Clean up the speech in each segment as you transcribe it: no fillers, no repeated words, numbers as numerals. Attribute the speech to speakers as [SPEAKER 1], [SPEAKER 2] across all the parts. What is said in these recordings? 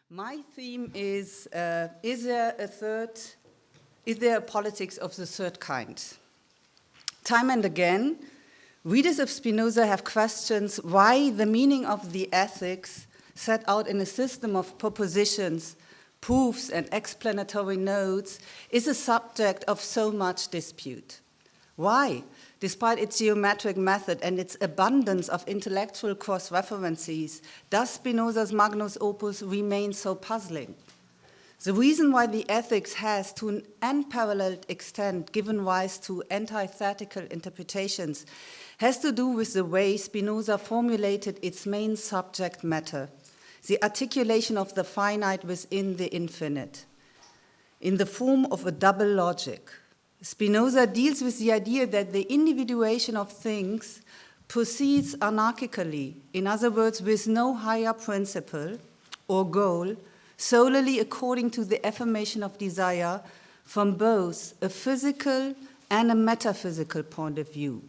[SPEAKER 1] My theme is there a politics of the third kind? Time and again, readers of Spinoza have questioned why the meaning of the ethics set out in a system of propositions, proofs, and explanatory notes is a subject of so much dispute. Why, despite its geometric method and its abundance of intellectual cross-references, does Spinoza's magnus opus remain so puzzling? The reason why the ethics has, to an unparalleled extent, given rise to antithetical interpretations has to do with the way Spinoza formulated its main subject matter, the articulation of the finite within the infinite, in the form of a double logic. Spinoza deals with the idea that the individuation of things proceeds anarchically, in other words, with no higher principle or goal, solely according to the affirmation of desire from both a physical and a metaphysical point of view.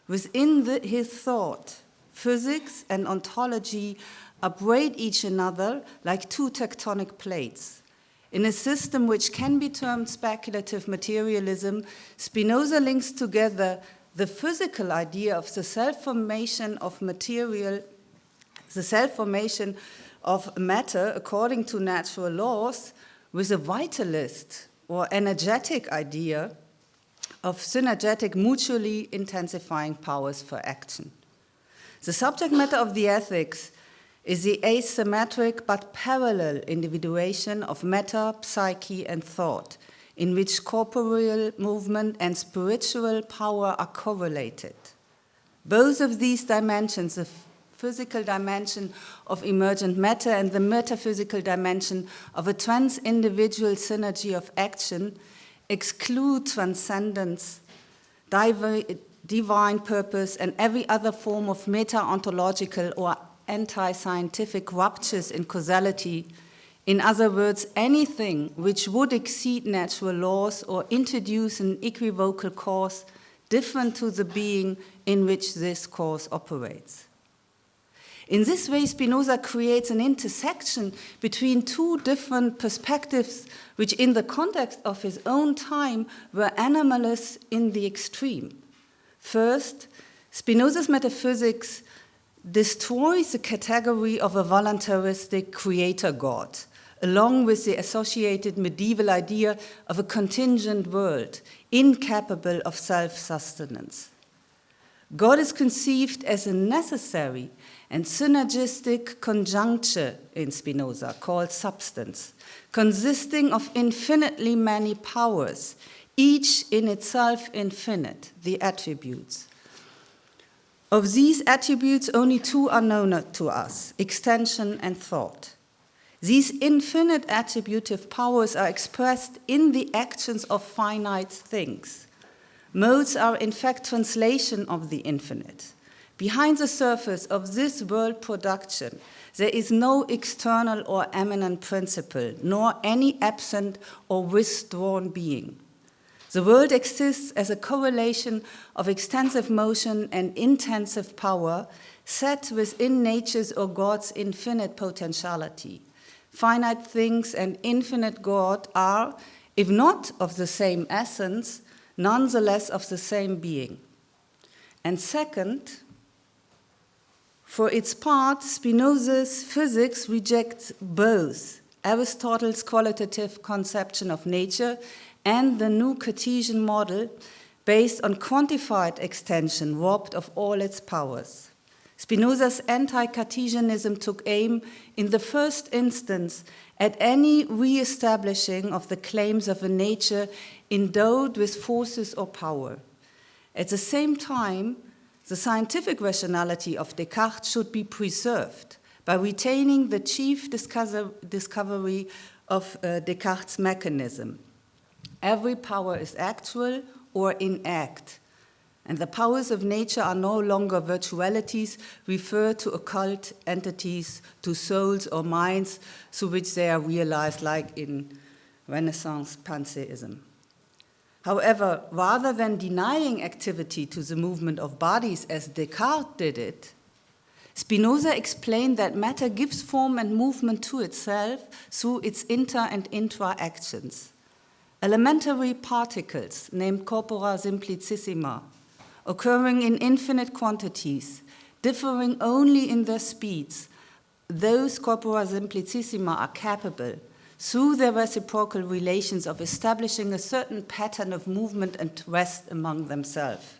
[SPEAKER 1] Within his thought, physics and ontology upbraid each another like two tectonic plates. In a system which can be termed speculative materialism, Spinoza links together the physical idea of the self-formation of material, the self-formation of matter according to natural laws, with a vitalist or energetic idea of synergetic, mutually intensifying powers for action. The subject matter of the ethics is the asymmetric but parallel individuation of matter, psyche, and thought, in which corporeal movement and spiritual power are correlated. Both of these dimensions, the physical dimension of emergent matter and the metaphysical dimension of a trans-individual synergy of action, exclude transcendence, divine purpose, and every other form of meta-ontological or anti-scientific ruptures in causality. In other words, anything which would exceed natural laws or introduce an equivocal cause different to the being in which this cause operates. In this way, Spinoza creates an intersection between two different perspectives which in the context of his own time were anomalous in the extreme. First, Spinoza's metaphysics destroys the category of a voluntaristic creator God, along with the associated medieval idea of a contingent world, incapable of self-sustenance. God is conceived as a necessary and synergistic conjuncture in Spinoza, called substance, consisting of infinitely many powers, each in itself infinite, the attributes. Of these attributes, only two are known to us, extension and thought. These infinite attributive powers are expressed in the actions of finite things. Modes are in fact translation of the infinite. Behind the surface of this world production, there is no external or eminent principle, nor any absent or withdrawn being. The world exists as a correlation of extensive motion and intensive power set within nature's or God's infinite potentiality. Finite things and infinite God are, if not of the same essence, nonetheless of the same being. And second, for its part, Spinoza's physics rejects both Aristotle's qualitative conception of nature and the new Cartesian model based on quantified extension robbed of all its powers. Spinoza's anti-Cartesianism took aim in the first instance at any re-establishing of the claims of a nature endowed with forces or power. At the same time, the scientific rationality of Descartes should be preserved by retaining the chief discovery of Descartes' mechanism. Every power is actual or in act, and the powers of nature are no longer virtualities referred to occult entities, to souls or minds through which they are realized, like in Renaissance pantheism. However, rather than denying activity to the movement of bodies as Descartes did it, Spinoza explained that matter gives form and movement to itself through its inter and intra-actions. Elementary particles, named corpora simplicissima, occurring in infinite quantities, differing only in their speeds, those corpora simplicissima are capable, through their reciprocal relations, of establishing a certain pattern of movement and rest among themselves.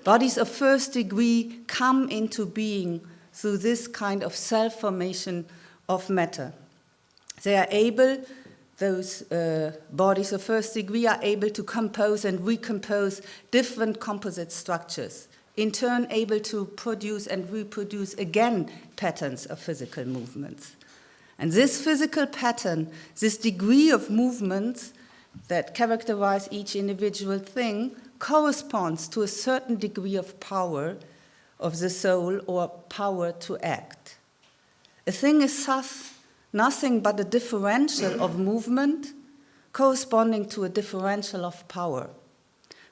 [SPEAKER 1] Bodies of first degree come into being through this kind of self-formation of matter. They are able, those bodies of first degree are able to compose and recompose different composite structures, in turn able to produce and reproduce again patterns of physical movements. And this physical pattern, this degree of movements that characterize each individual thing, corresponds to a certain degree of power of the soul or power to act. A thing is thus nothing but a differential of movement corresponding to a differential of power.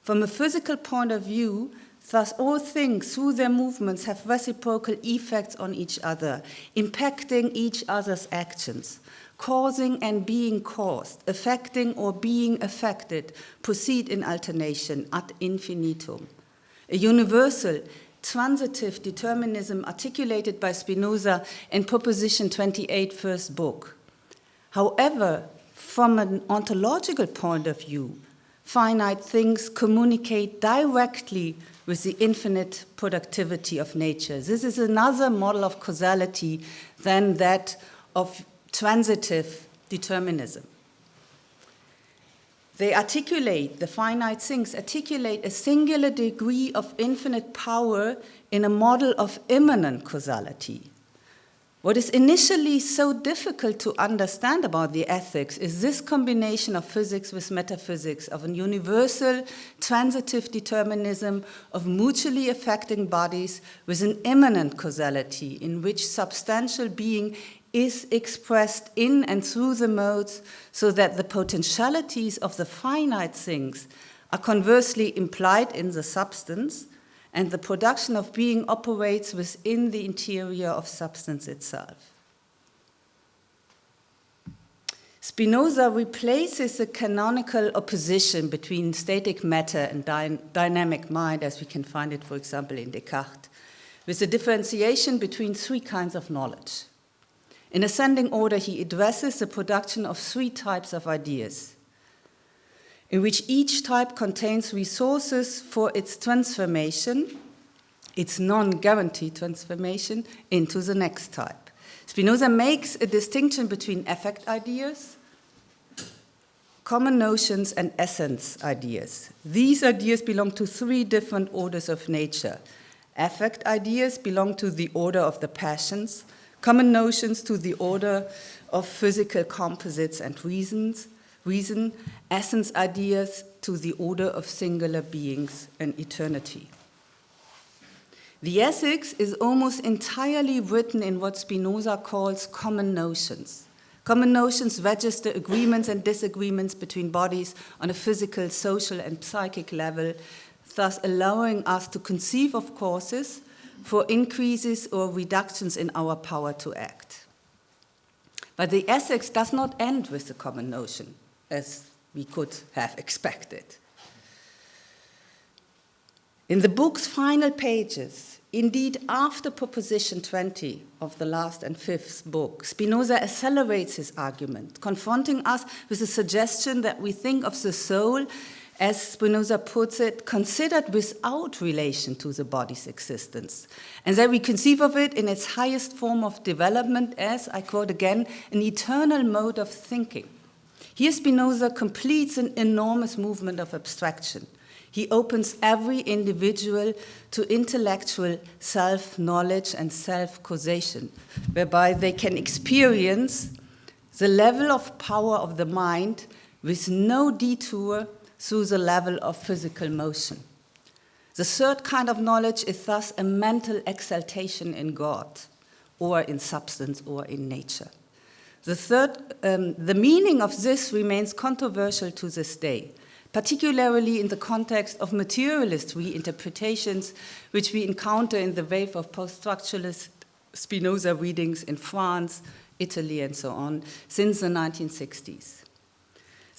[SPEAKER 1] From a physical point of view, thus all things through their movements have reciprocal effects on each other, impacting each other's actions, causing and being caused, affecting or being affected, proceed in alternation ad infinitum. A universal, transitive determinism articulated by Spinoza in Proposition 28, first book. However, from an ontological point of view, finite things communicate directly with the infinite productivity of nature. This is another model of causality than that of transitive determinism. They articulate, the finite things articulate a singular degree of infinite power in a model of immanent causality. What is initially so difficult to understand about the ethics is this combination of physics with metaphysics, of an universal transitive determinism of mutually affecting bodies with an immanent causality in which substantial being is expressed in and through the modes, so that the potentialities of the finite things are conversely implied in the substance, and the production of being operates within the interior of substance itself. Spinoza replaces the canonical opposition between static matter and dynamic mind, as we can find it, for example, in Descartes, with a differentiation between three kinds of knowledge. In ascending order, he addresses the production of three types of ideas, in which each type contains resources for its transformation, its non-guaranteed transformation, into the next type. Spinoza makes a distinction between affect ideas, common notions, and essence ideas. These ideas belong to three different orders of nature. Affect ideas belong to the order of the passions, common notions to the order of physical composites and reason, essence ideas to the order of singular beings and eternity. The ethics is almost entirely written in what Spinoza calls common notions. Common notions register agreements and disagreements between bodies on a physical, social, and psychic level, thus allowing us to conceive of causes for increases or reductions in our power to act. But the ethics does not end with the common notion, as we could have expected. In the book's final pages, indeed after Proposition 20 of the last and fifth book, Spinoza accelerates his argument, confronting us with the suggestion that we think of the soul, as Spinoza puts it, considered without relation to the body's existence, and that we conceive of it in its highest form of development as, I quote again, an eternal mode of thinking. Here Spinoza completes an enormous movement of abstraction. He opens every individual to intellectual self-knowledge and self-causation, whereby they can experience the level of power of the mind with no detour through the level of physical motion. The third kind of knowledge is thus a mental exaltation in God, or in substance, or in nature. The meaning of this remains controversial to this day. particularly in the context of materialist reinterpretations, which we encounter in the wave of post-structuralist Spinoza readings in France, Italy, and so on, since the 1960s.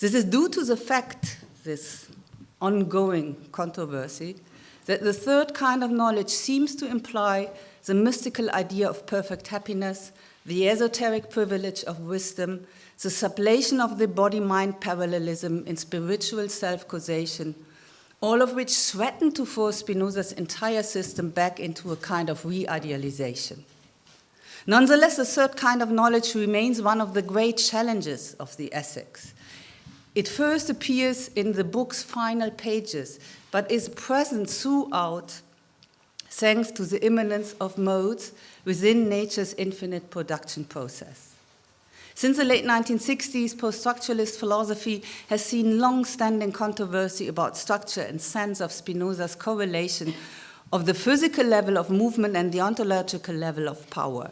[SPEAKER 1] This is due to the fact, this ongoing controversy, that the third kind of knowledge seems to imply the mystical idea of perfect happiness, the esoteric privilege of wisdom, the sublation of the body-mind parallelism in spiritual self-causation, all of which threaten to force Spinoza's entire system back into a kind of re-idealization. Nonetheless, the third kind of knowledge remains one of the great challenges of the ethics. It first appears in the book's final pages, but is present throughout thanks to the immanence of modes within nature's infinite production process. Since the late 1960s, post-structuralist philosophy has seen long-standing controversy about structure and sense of Spinoza's correlation of the physical level of movement and the ontological level of power.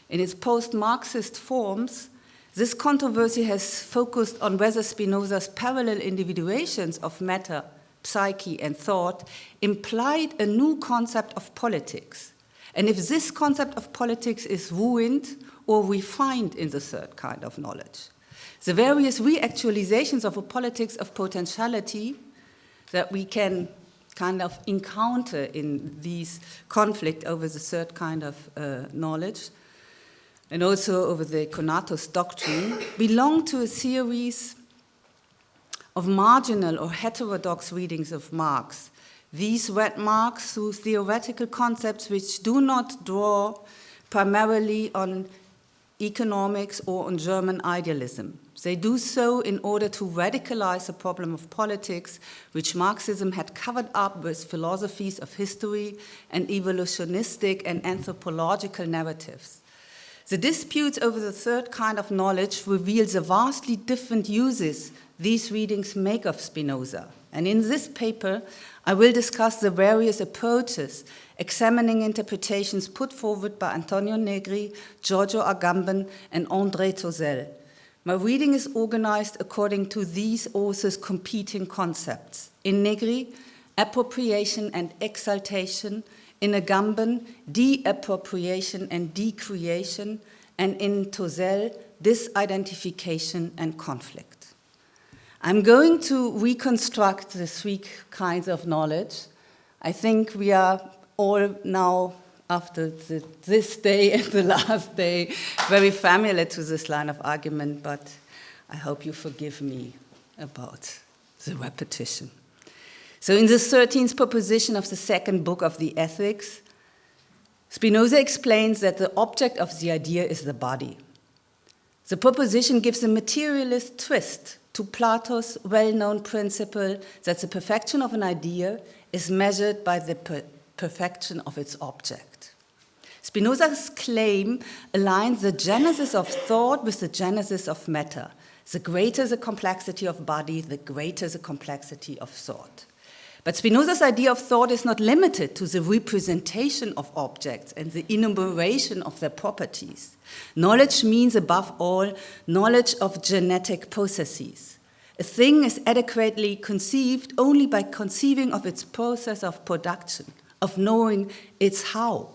[SPEAKER 1] In its post-Marxist forms, this controversy has focused on whether Spinoza's parallel individuations of matter, psyche, and thought implied a new concept of politics, and if this concept of politics is ruined or refined in the third kind of knowledge. The various reactualizations of a politics of potentiality that we can kind of encounter in these conflict over the third kind of knowledge, and also over the conatus doctrine, belong to a series of marginal or heterodox readings of Marx. These read Marx through theoretical concepts which do not draw primarily on economics or on German idealism. They do so in order to radicalize the problem of politics, which Marxism had covered up with philosophies of history and evolutionistic and anthropological narratives. The disputes over the third kind of knowledge reveal the vastly different uses these readings make of Spinoza. And in this paper, I will discuss the various approaches, examining interpretations put forward by Antonio Negri, Giorgio Agamben, and André Tozel. My reading is organized according to these authors' competing concepts. In Negri, appropriation and exaltation; in Agamben, de-appropriation and decreation; and in Tozel, disidentification and conflict. I'm going to reconstruct the three kinds of knowledge. I think we are all now, after this day and the last day, very familiar to this line of argument, but I hope you forgive me about the repetition. So in the 13th proposition of the second book of the Ethics, Spinoza explains that the object of the idea is the body. The proposition gives a materialist twist to Plato's well-known principle that the perfection of an idea is measured by the perfection of its object. Spinoza's claim aligns the genesis of thought with the genesis of matter. The greater the complexity of body, the greater the complexity of thought. But Spinoza's idea of thought is not limited to the representation of objects and the enumeration of their properties. Knowledge means, above all, knowledge of genetic processes. A thing is adequately conceived only by conceiving of its process of production, of knowing its how.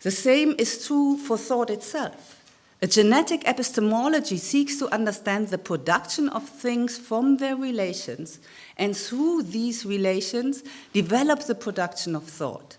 [SPEAKER 1] The same is true for thought itself. A genetic epistemology seeks to understand the production of things from their relations, and through these relations develop the production of thought.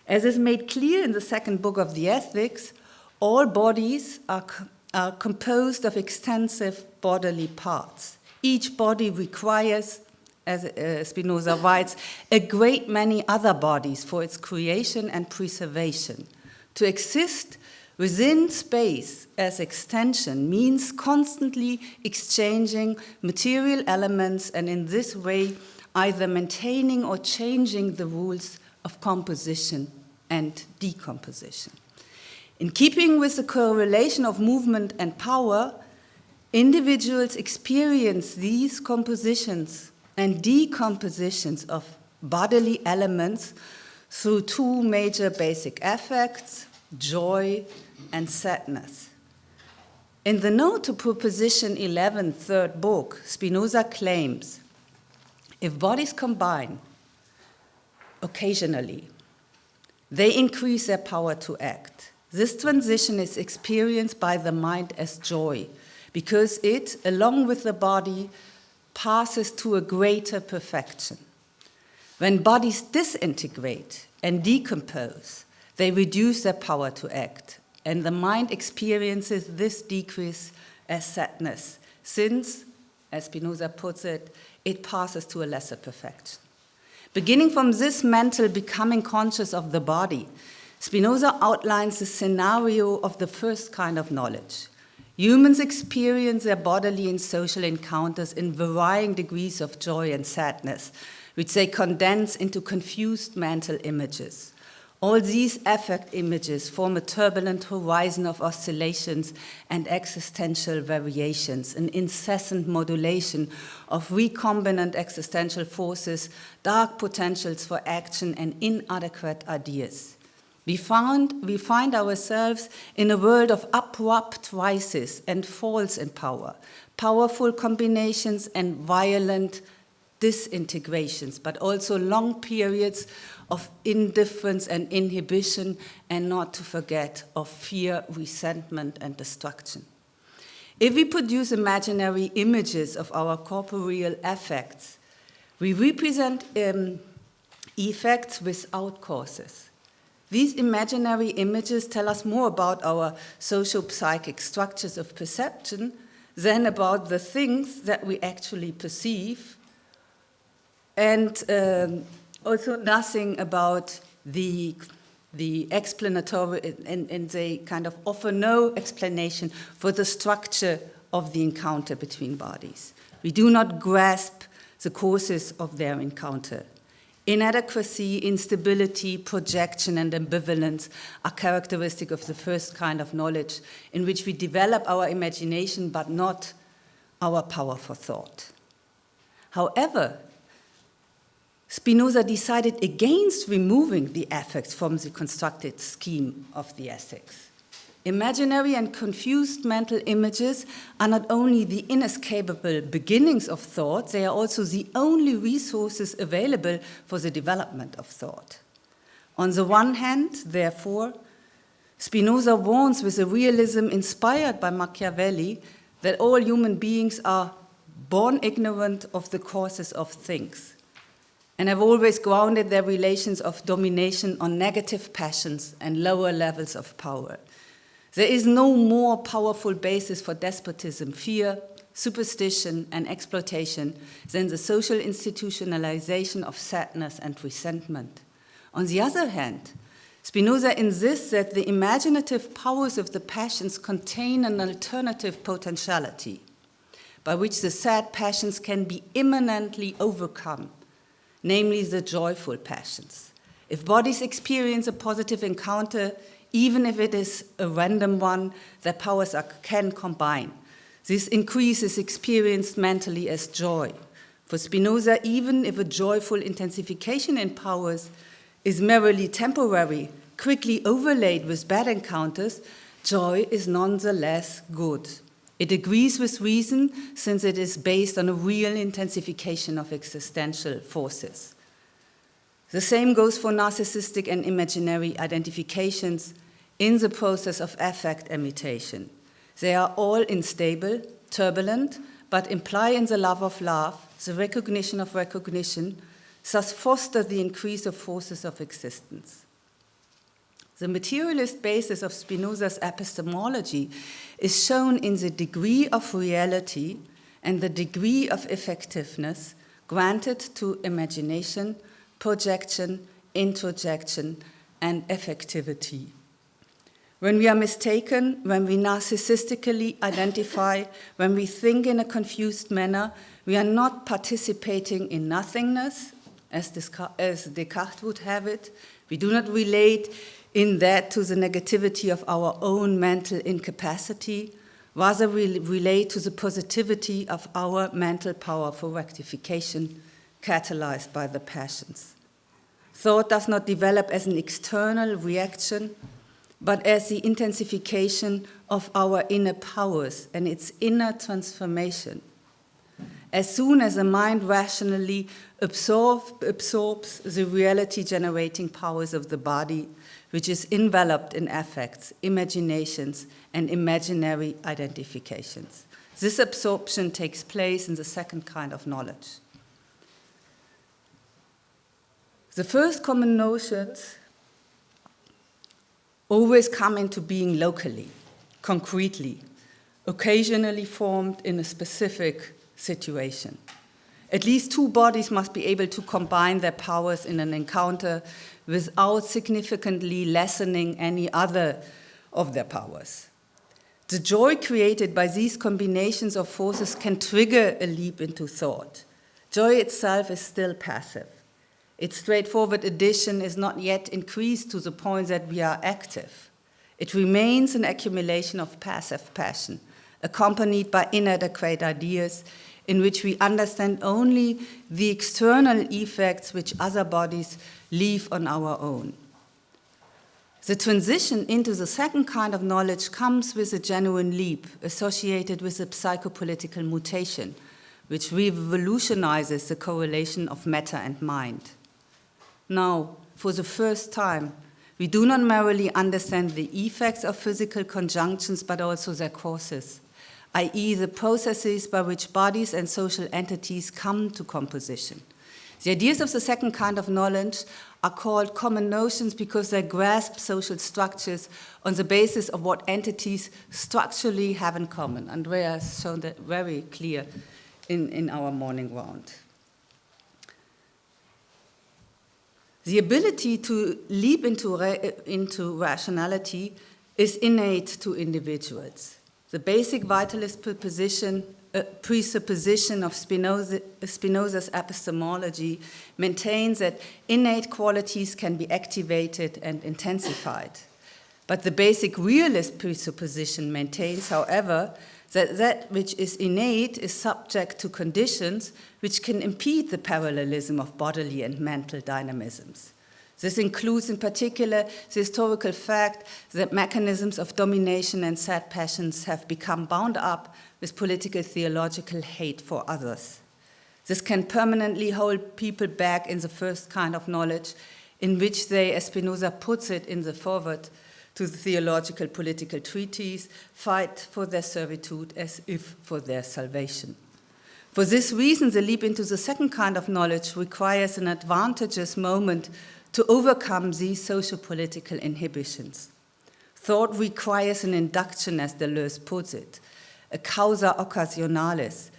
[SPEAKER 1] As is made clear in the second book of the Ethics, all bodies are composed of extensive bodily parts. Each body requires, as Spinoza writes, a great many other bodies for its creation and preservation. To exist within space as extension means constantly exchanging material elements, and in this way either maintaining or changing the rules of composition and decomposition. In keeping with the correlation of movement and power, individuals experience these compositions and decompositions of bodily elements through two major basic affects, joy and sadness. In the note to Proposition 11, third book, Spinoza claims, if bodies combine occasionally, they increase their power to act. This transition is experienced by the mind as joy, because it, along with the body, passes to a greater perfection. When bodies disintegrate and decompose, they reduce their power to act, and the mind experiences this decrease as sadness, since, as Spinoza puts it, it passes to a lesser perfection. Beginning from this mental becoming conscious of the body, Spinoza outlines the scenario of the first kind of knowledge. Humans experience their bodily and social encounters in varying degrees of joy and sadness, which they condense into confused mental images. All these affect images form a turbulent horizon of oscillations and existential variations, an incessant modulation of recombinant existential forces, dark potentials for action, and inadequate ideas. We find ourselves in a world of abrupt rises and falls in power, powerful combinations and violent disintegrations, but also long periods of indifference and inhibition, and not to forget of fear, resentment, and destruction. If we produce imaginary images of our corporeal affects, we represent effects without causes. These imaginary images tell us more about our socio-psychic structures of perception than about the things that we actually perceive, and also nothing about the explanatory, and they kind of offer no explanation for the structure of the encounter between bodies. We do not grasp the causes of their encounter. Inadequacy, instability, projection, and ambivalence are characteristic of the first kind of knowledge, in which we develop our imagination but not our power for thought. However, Spinoza decided against removing the affects from the constructed scheme of the ethics. Imaginary and confused mental images are not only the inescapable beginnings of thought, they are also the only resources available for the development of thought. On the one hand, therefore, Spinoza warns with a realism inspired by Machiavelli that all human beings are born ignorant of the causes of things, and have always grounded their relations of domination on negative passions and lower levels of power. There is no more powerful basis for despotism, fear, superstition, and exploitation than the social institutionalization of sadness and resentment. On the other hand, Spinoza insists that the imaginative powers of the passions contain an alternative potentiality by which the sad passions can be immanently overcome, namely the joyful passions. If bodies experience a positive encounter, even if it is a random one, their powers can combine. This increase is experienced mentally as joy. For Spinoza, even if a joyful intensification in powers is merely temporary, quickly overlaid with bad encounters, joy is nonetheless good. It agrees with reason, since it is based on a real intensification of existential forces. The same goes for narcissistic and imaginary identifications in the process of affect imitation. They are all unstable, turbulent, but imply in the love of love, the recognition of recognition, thus foster the increase of forces of existence. The materialist basis of Spinoza's epistemology is shown in the degree of reality and the degree of effectiveness granted to imagination, projection, introjection, and effectivity. When we are mistaken, when we narcissistically identify, when we think in a confused manner, we are not participating in nothingness, as Descartes would have it. We do not relate in that to the negativity of our own mental incapacity. Rather, we relate to the positivity of our mental power for rectification, catalyzed by the passions. Thought does not develop as an external reaction, but as the intensification of our inner powers and its inner transformation. As soon as the mind rationally absorbs the reality-generating powers of the body, which is enveloped in affects, imaginations, and imaginary identifications. This absorption takes place in the second kind of knowledge. The first common notions always come into being locally, concretely, occasionally formed in a specific situation. At least two bodies must be able to combine their powers in an encounter without significantly lessening any other of their powers. The joy created by these combinations of forces can trigger a leap into thought. Joy itself is still passive. Its straightforward addition is not yet increased to the point that we are active. It remains an accumulation of passive passion, accompanied by inadequate ideas in which we understand only the external effects which other bodies leave on our own. The transition into the second kind of knowledge comes with a genuine leap associated with a psychopolitical mutation, which revolutionizes the correlation of matter and mind. Now, for the first time, we do not merely understand the effects of physical conjunctions, but also their causes, i.e. the processes by which bodies and social entities come to composition. The ideas of the second kind of knowledge are called common notions because they grasp social structures on the basis of what entities structurally have in common. Andrea has shown that very clear in our morning round. The ability to leap into rationality is innate to individuals. The basic vitalist presupposition of Spinoza's epistemology maintains that innate qualities can be activated and intensified. But the basic realist presupposition maintains, however, that that which is innate is subject to conditions which can impede the parallelism of bodily and mental dynamisms. This includes in particular the historical fact that mechanisms of domination and sad passions have become bound up with political theological hate for others. This can permanently hold people back in the first kind of knowledge, in which they, as Spinoza puts it in the foreword to the theological political treatise, fight for their servitude as if for their salvation. For this reason, the leap into the second kind of knowledge requires an advantageous moment to overcome these socio-political inhibitions. Thought requires an induction, as Deleuze puts it, a causa occasionalis,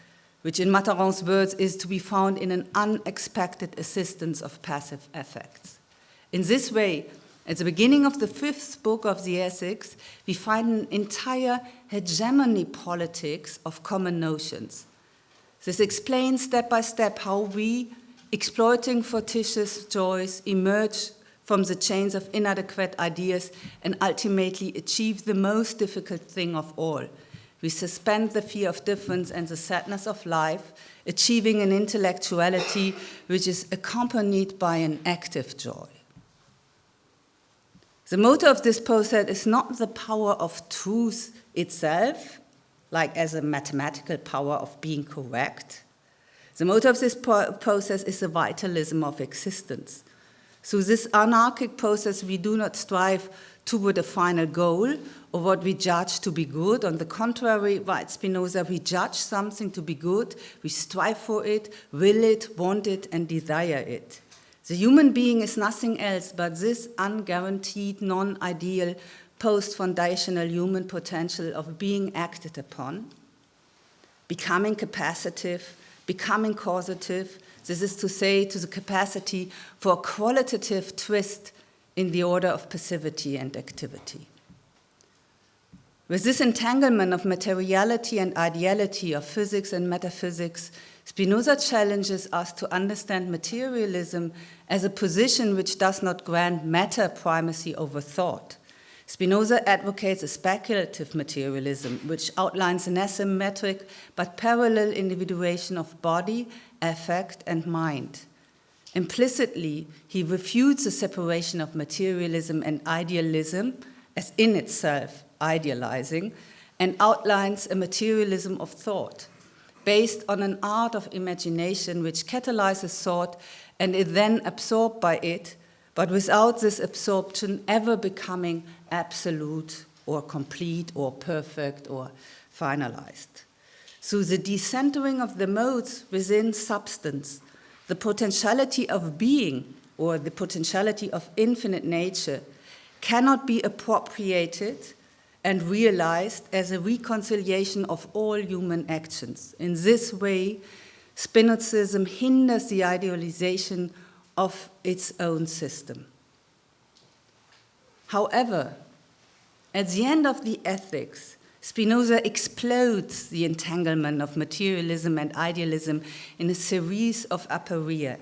[SPEAKER 1] which in Matterhorn's words is to be found in an unexpected assistance of passive affects. In this way, at the beginning of the fifth book of the Ethics, we find an entire hegemony politics of common notions. This explains step by step how we, exploiting fortuitous joys, emerge from the chains of inadequate ideas and ultimately achieve the most difficult thing of all. We suspend the fear of difference and the sadness of life, achieving an intellectuality which is accompanied by an active joy. The motor of this process is not the power of truth itself, like as a mathematical power of being correct. The motor of this process is the vitalism of existence. Through this anarchic process, we do not strive toward a final goal or what we judge to be good. On the contrary, writes Spinoza, we judge something to be good, we strive for it, will it, want it, and desire it. The human being is nothing else but this unguaranteed, non-ideal, post-foundational human potential of being acted upon, becoming capacitive, becoming causative, this is to say, to the capacity for a qualitative twist in the order of passivity and activity. With this entanglement of materiality and ideality, of physics and metaphysics, Spinoza challenges us to understand materialism as a position which does not grant matter primacy over thought. Spinoza advocates a speculative materialism, which outlines an asymmetric but parallel individuation of body, affect, and mind. Implicitly, he refutes the separation of materialism and idealism, as in itself idealizing, and outlines a materialism of thought, based on an art of imagination which catalyzes thought and is then absorbed by it, but without this absorption ever becoming absolute or complete or perfect or finalized. Through the decentering of the modes within substance, the potentiality of being or the potentiality of infinite nature cannot be appropriated and realized as a reconciliation of all human actions. In this way, Spinozism hinders the idealization of its own system. However, at the end of the Ethics, Spinoza explodes the entanglement of materialism and idealism in a series of aporia.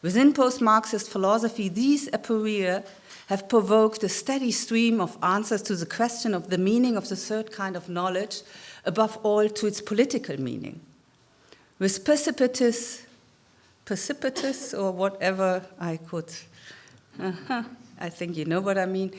[SPEAKER 1] Within post-Marxist philosophy, these aporia have provoked a steady stream of answers to the question of the meaning of the third kind of knowledge, above all to its political meaning. With precipitous or whatever I could, I think you know what I mean.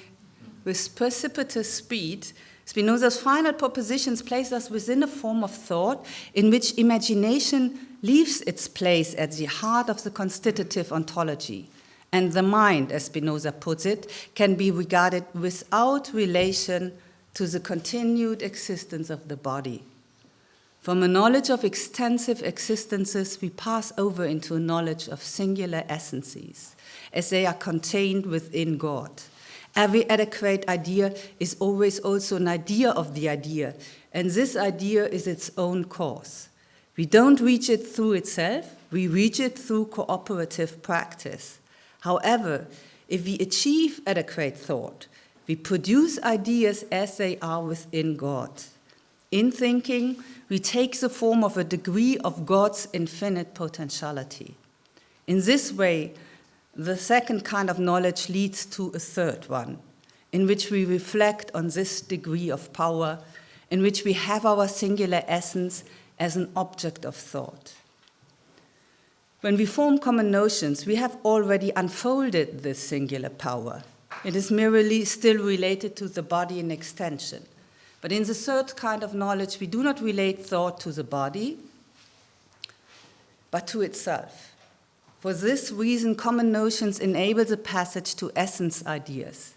[SPEAKER 1] With precipitous speed, Spinoza's final propositions place us within a form of thought in which imagination leaves its place at the heart of the constitutive ontology, and the mind, as Spinoza puts it, can be regarded without relation to the continued existence of the body. From a knowledge of extensive existences, we pass over into a knowledge of singular essences, as they are contained within God. Every adequate idea is always also an idea of the idea, and this idea is its own cause. We don't reach it through itself, we reach it through cooperative practice. However, if we achieve adequate thought, we produce ideas as they are within God. In thinking, we take the form of a degree of God's infinite potentiality. In this way, the second kind of knowledge leads to a third one, in which we reflect on this degree of power, in which we have our singular essence as an object of thought. When we form common notions, we have already unfolded this singular power. It is merely still related to the body in extension. But in the third kind of knowledge, we do not relate thought to the body, but to itself. For this reason, common notions enable the passage to essence ideas.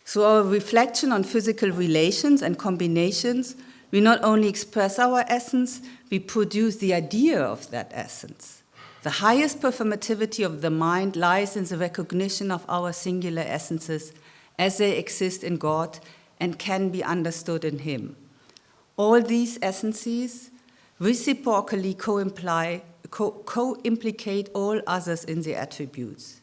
[SPEAKER 1] Through our reflection on physical relations and combinations, we not only express our essence, we produce the idea of that essence. The highest performativity of the mind lies in the recognition of our singular essences as they exist in God and can be understood in Him. All these essences reciprocally co-implicate all others in their attributes.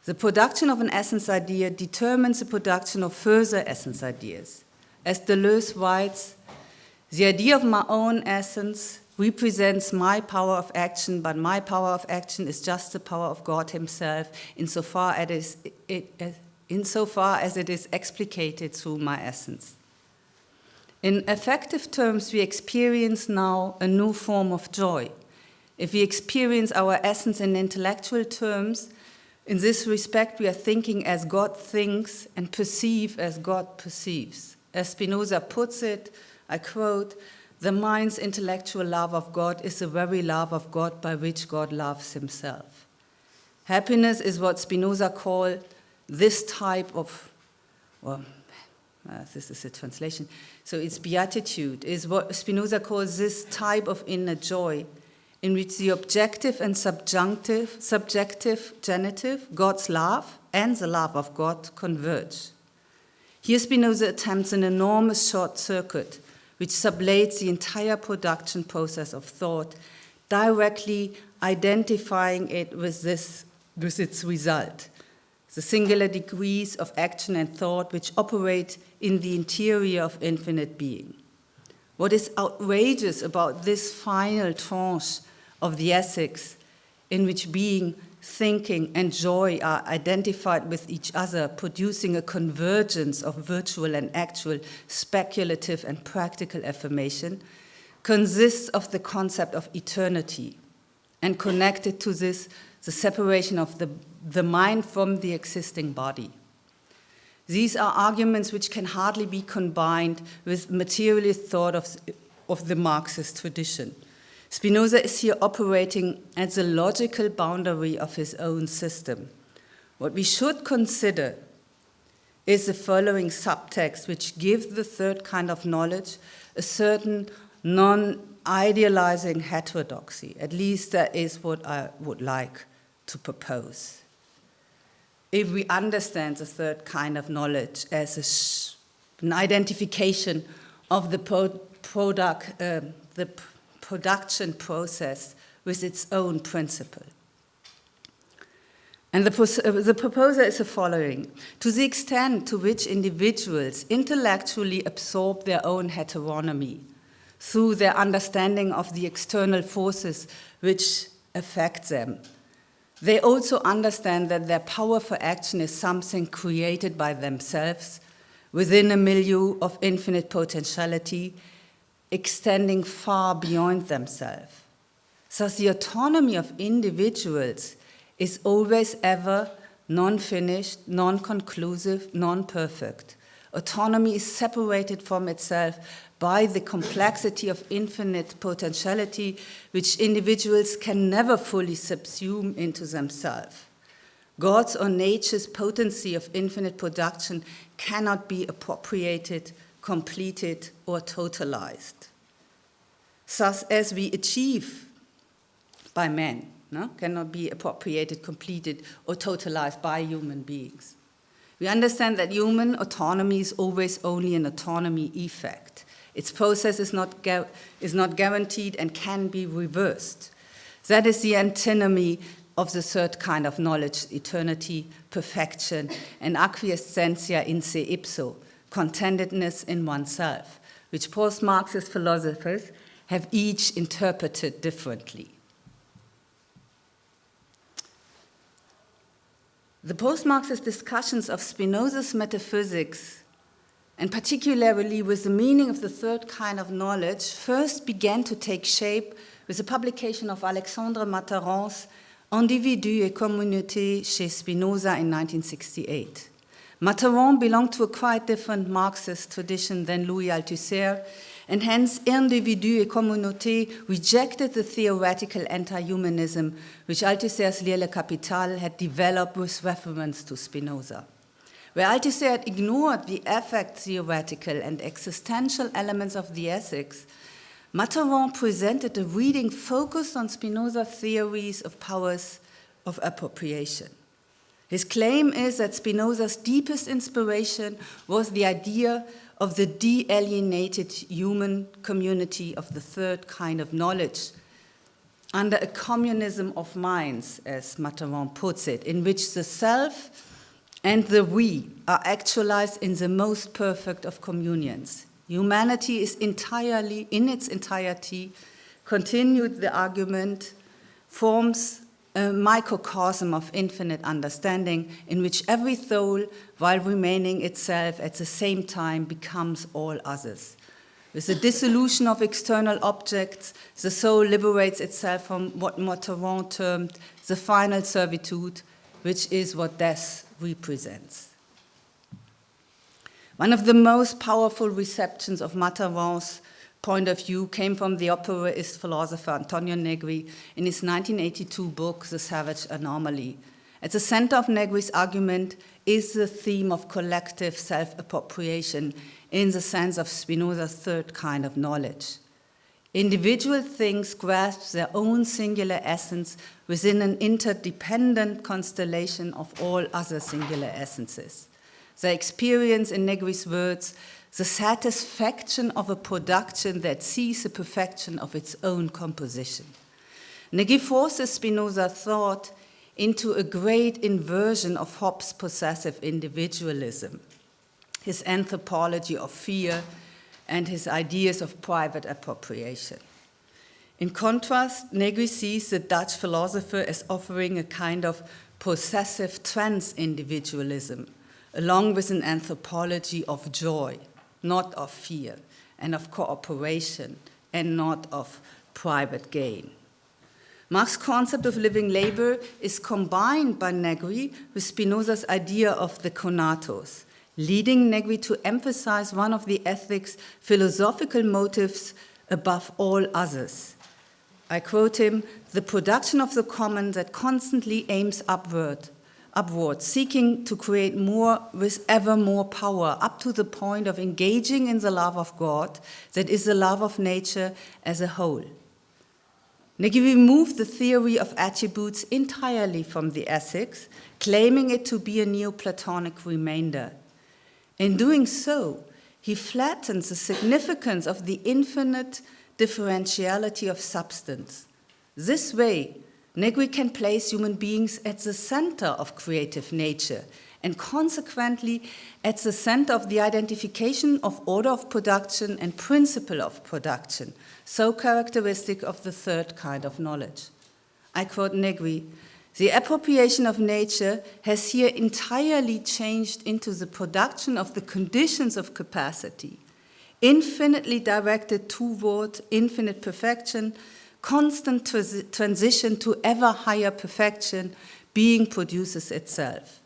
[SPEAKER 1] The production of an essence idea determines the production of further essence ideas. As Deleuze writes, the idea of my own essence represents my power of action, but my power of action is just the power of God Himself, insofar as it is explicated through my essence. In affective terms, we experience now a new form of joy. If we experience our essence in intellectual terms, in this respect, we are thinking as God thinks and perceive as God perceives. As Spinoza puts it, I quote, "The mind's intellectual love of God is the very love of God by which God loves Himself." Happiness is what Spinoza called this type of, this is a translation, so it's beatitude, is what Spinoza calls this type of inner joy, in which the objective and subjective genitive, God's love and the love of God, converge. Here Spinoza attempts an enormous short circuit, which sublates the entire production process of thought, directly identifying it with its result, the singular degrees of action and thought which operate in the interior of infinite being. What is outrageous about this final tranche of the ethics, in which being, thinking, and joy are identified with each other, producing a convergence of virtual and actual, speculative and practical affirmation, consists of the concept of eternity, and connected to this, the separation of the mind from the existing body. These are arguments which can hardly be combined with materialist thought of the Marxist tradition. Spinoza is here operating at the logical boundary of his own system. What we should consider is the following subtext, which gives the third kind of knowledge a certain non-idealizing heterodoxy. At least that is what I would like to propose. If we understand the third kind of knowledge as an identification of the production process with its own principle. And the proposal is the following. To the extent to which individuals intellectually absorb their own heteronomy through their understanding of the external forces which affect them, they also understand that their power for action is something created by themselves within a milieu of infinite potentiality, extending far beyond themselves. Thus, the autonomy of individuals is always ever non-finished, non-conclusive, non-perfect. Autonomy is separated from itself by the complexity of infinite potentiality, which individuals can never fully subsume into themselves. God's or nature's potency of infinite production cannot be appropriated, completed, or totalized. Thus, as we achieve by man, cannot be appropriated, completed, or totalized by human beings. We understand that human autonomy is always only an autonomy effect. Its process is not guaranteed and can be reversed. That is the antinomy of the third kind of knowledge, eternity, perfection, and acquiescentia in se ipso, contentedness in oneself, which post-Marxist philosophers have each interpreted differently. The post-Marxist discussions of Spinoza's metaphysics, and particularly with the meaning of the third kind of knowledge, first began to take shape with the publication of Alexandre Matterrand's Individu et Communauté chez Spinoza in 1968. Matterrand belonged to a quite different Marxist tradition than Louis Althusser, and hence Individu et Communauté rejected the theoretical anti-humanism which Althusser's Le Capital had developed with reference to Spinoza. Where Althusser had ignored the affect theoretical and existential elements of the ethics, Matterrand presented a reading focused on Spinoza's theories of powers of appropriation. His claim is that Spinoza's deepest inspiration was the idea of the de-alienated human community of the third kind of knowledge, under a communism of minds, as Matterrand puts it, in which the self and the we are actualized in the most perfect of communions. Humanity is entirely, in its entirety, continued the argument, forms a microcosm of infinite understanding in which every soul, while remaining itself at the same time, becomes all others. With the dissolution of external objects, the soul liberates itself from what Matterrand termed the final servitude, which is what death represents. One of the most powerful receptions of Matterrand's point of view came from the operaist philosopher Antonio Negri in his 1982 book, The Savage Anomaly. At the center of Negri's argument is the theme of collective self-appropriation in the sense of Spinoza's third kind of knowledge. Individual things grasp their own singular essence within an interdependent constellation of all other singular essences. They experience, in Negri's words, the satisfaction of a production that sees the perfection of its own composition. Negri forces Spinoza's thought into a great inversion of Hobbes' possessive individualism, his anthropology of fear, and his ideas of private appropriation. In contrast, Negri sees the Dutch philosopher as offering a kind of possessive trans-individualism, along with an anthropology of joy, not of fear, and of cooperation, and not of private gain. Marx's concept of living labor is combined by Negri with Spinoza's idea of the conatos, leading Negri to emphasize one of the ethic's philosophical motives above all others. I quote him, "The production of the common that constantly aims upward, seeking to create more with ever more power, up to the point of engaging in the love of God, that is the love of nature as a whole." Negri removed the theory of attributes entirely from the ethics, claiming it to be a Neoplatonic remainder. In doing so, he flattens the significance of the infinite differentiality of substance. This way, Negri can place human beings at the center of creative nature and consequently at the center of the identification of order of production and principle of production, so characteristic of the third kind of knowledge. I quote Negri, "The appropriation of nature has here entirely changed into the production of the conditions of capacity, infinitely directed toward infinite perfection, constant transition to ever higher perfection, being produces itself."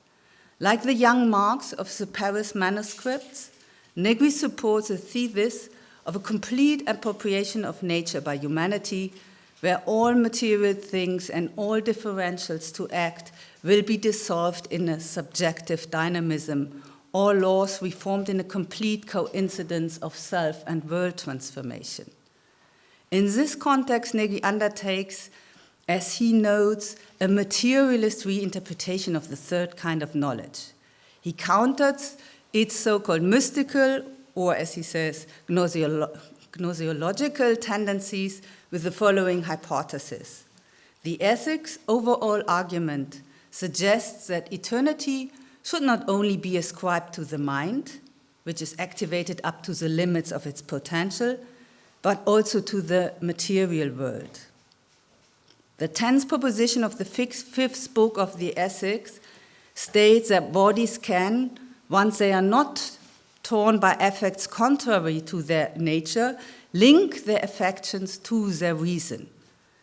[SPEAKER 1] Like the young Marx of the Paris manuscripts, Negri supports a thesis of a complete appropriation of nature by humanity, where all material things and all differentials to act will be dissolved in a subjective dynamism, all laws reformed in a complete coincidence of self and world transformation. In this context, Negri undertakes, as he notes, a materialist reinterpretation of the third kind of knowledge. He counters its so-called mystical, or as he says, gnoseological tendencies with the following hypothesis. The ethics' overall argument suggests that eternity should not only be ascribed to the mind, which is activated up to the limits of its potential, but also to the material world. The 10th proposition of the fifth book of the Ethics states that bodies can, once they are not torn by affects contrary to their nature, link their affections to their reason.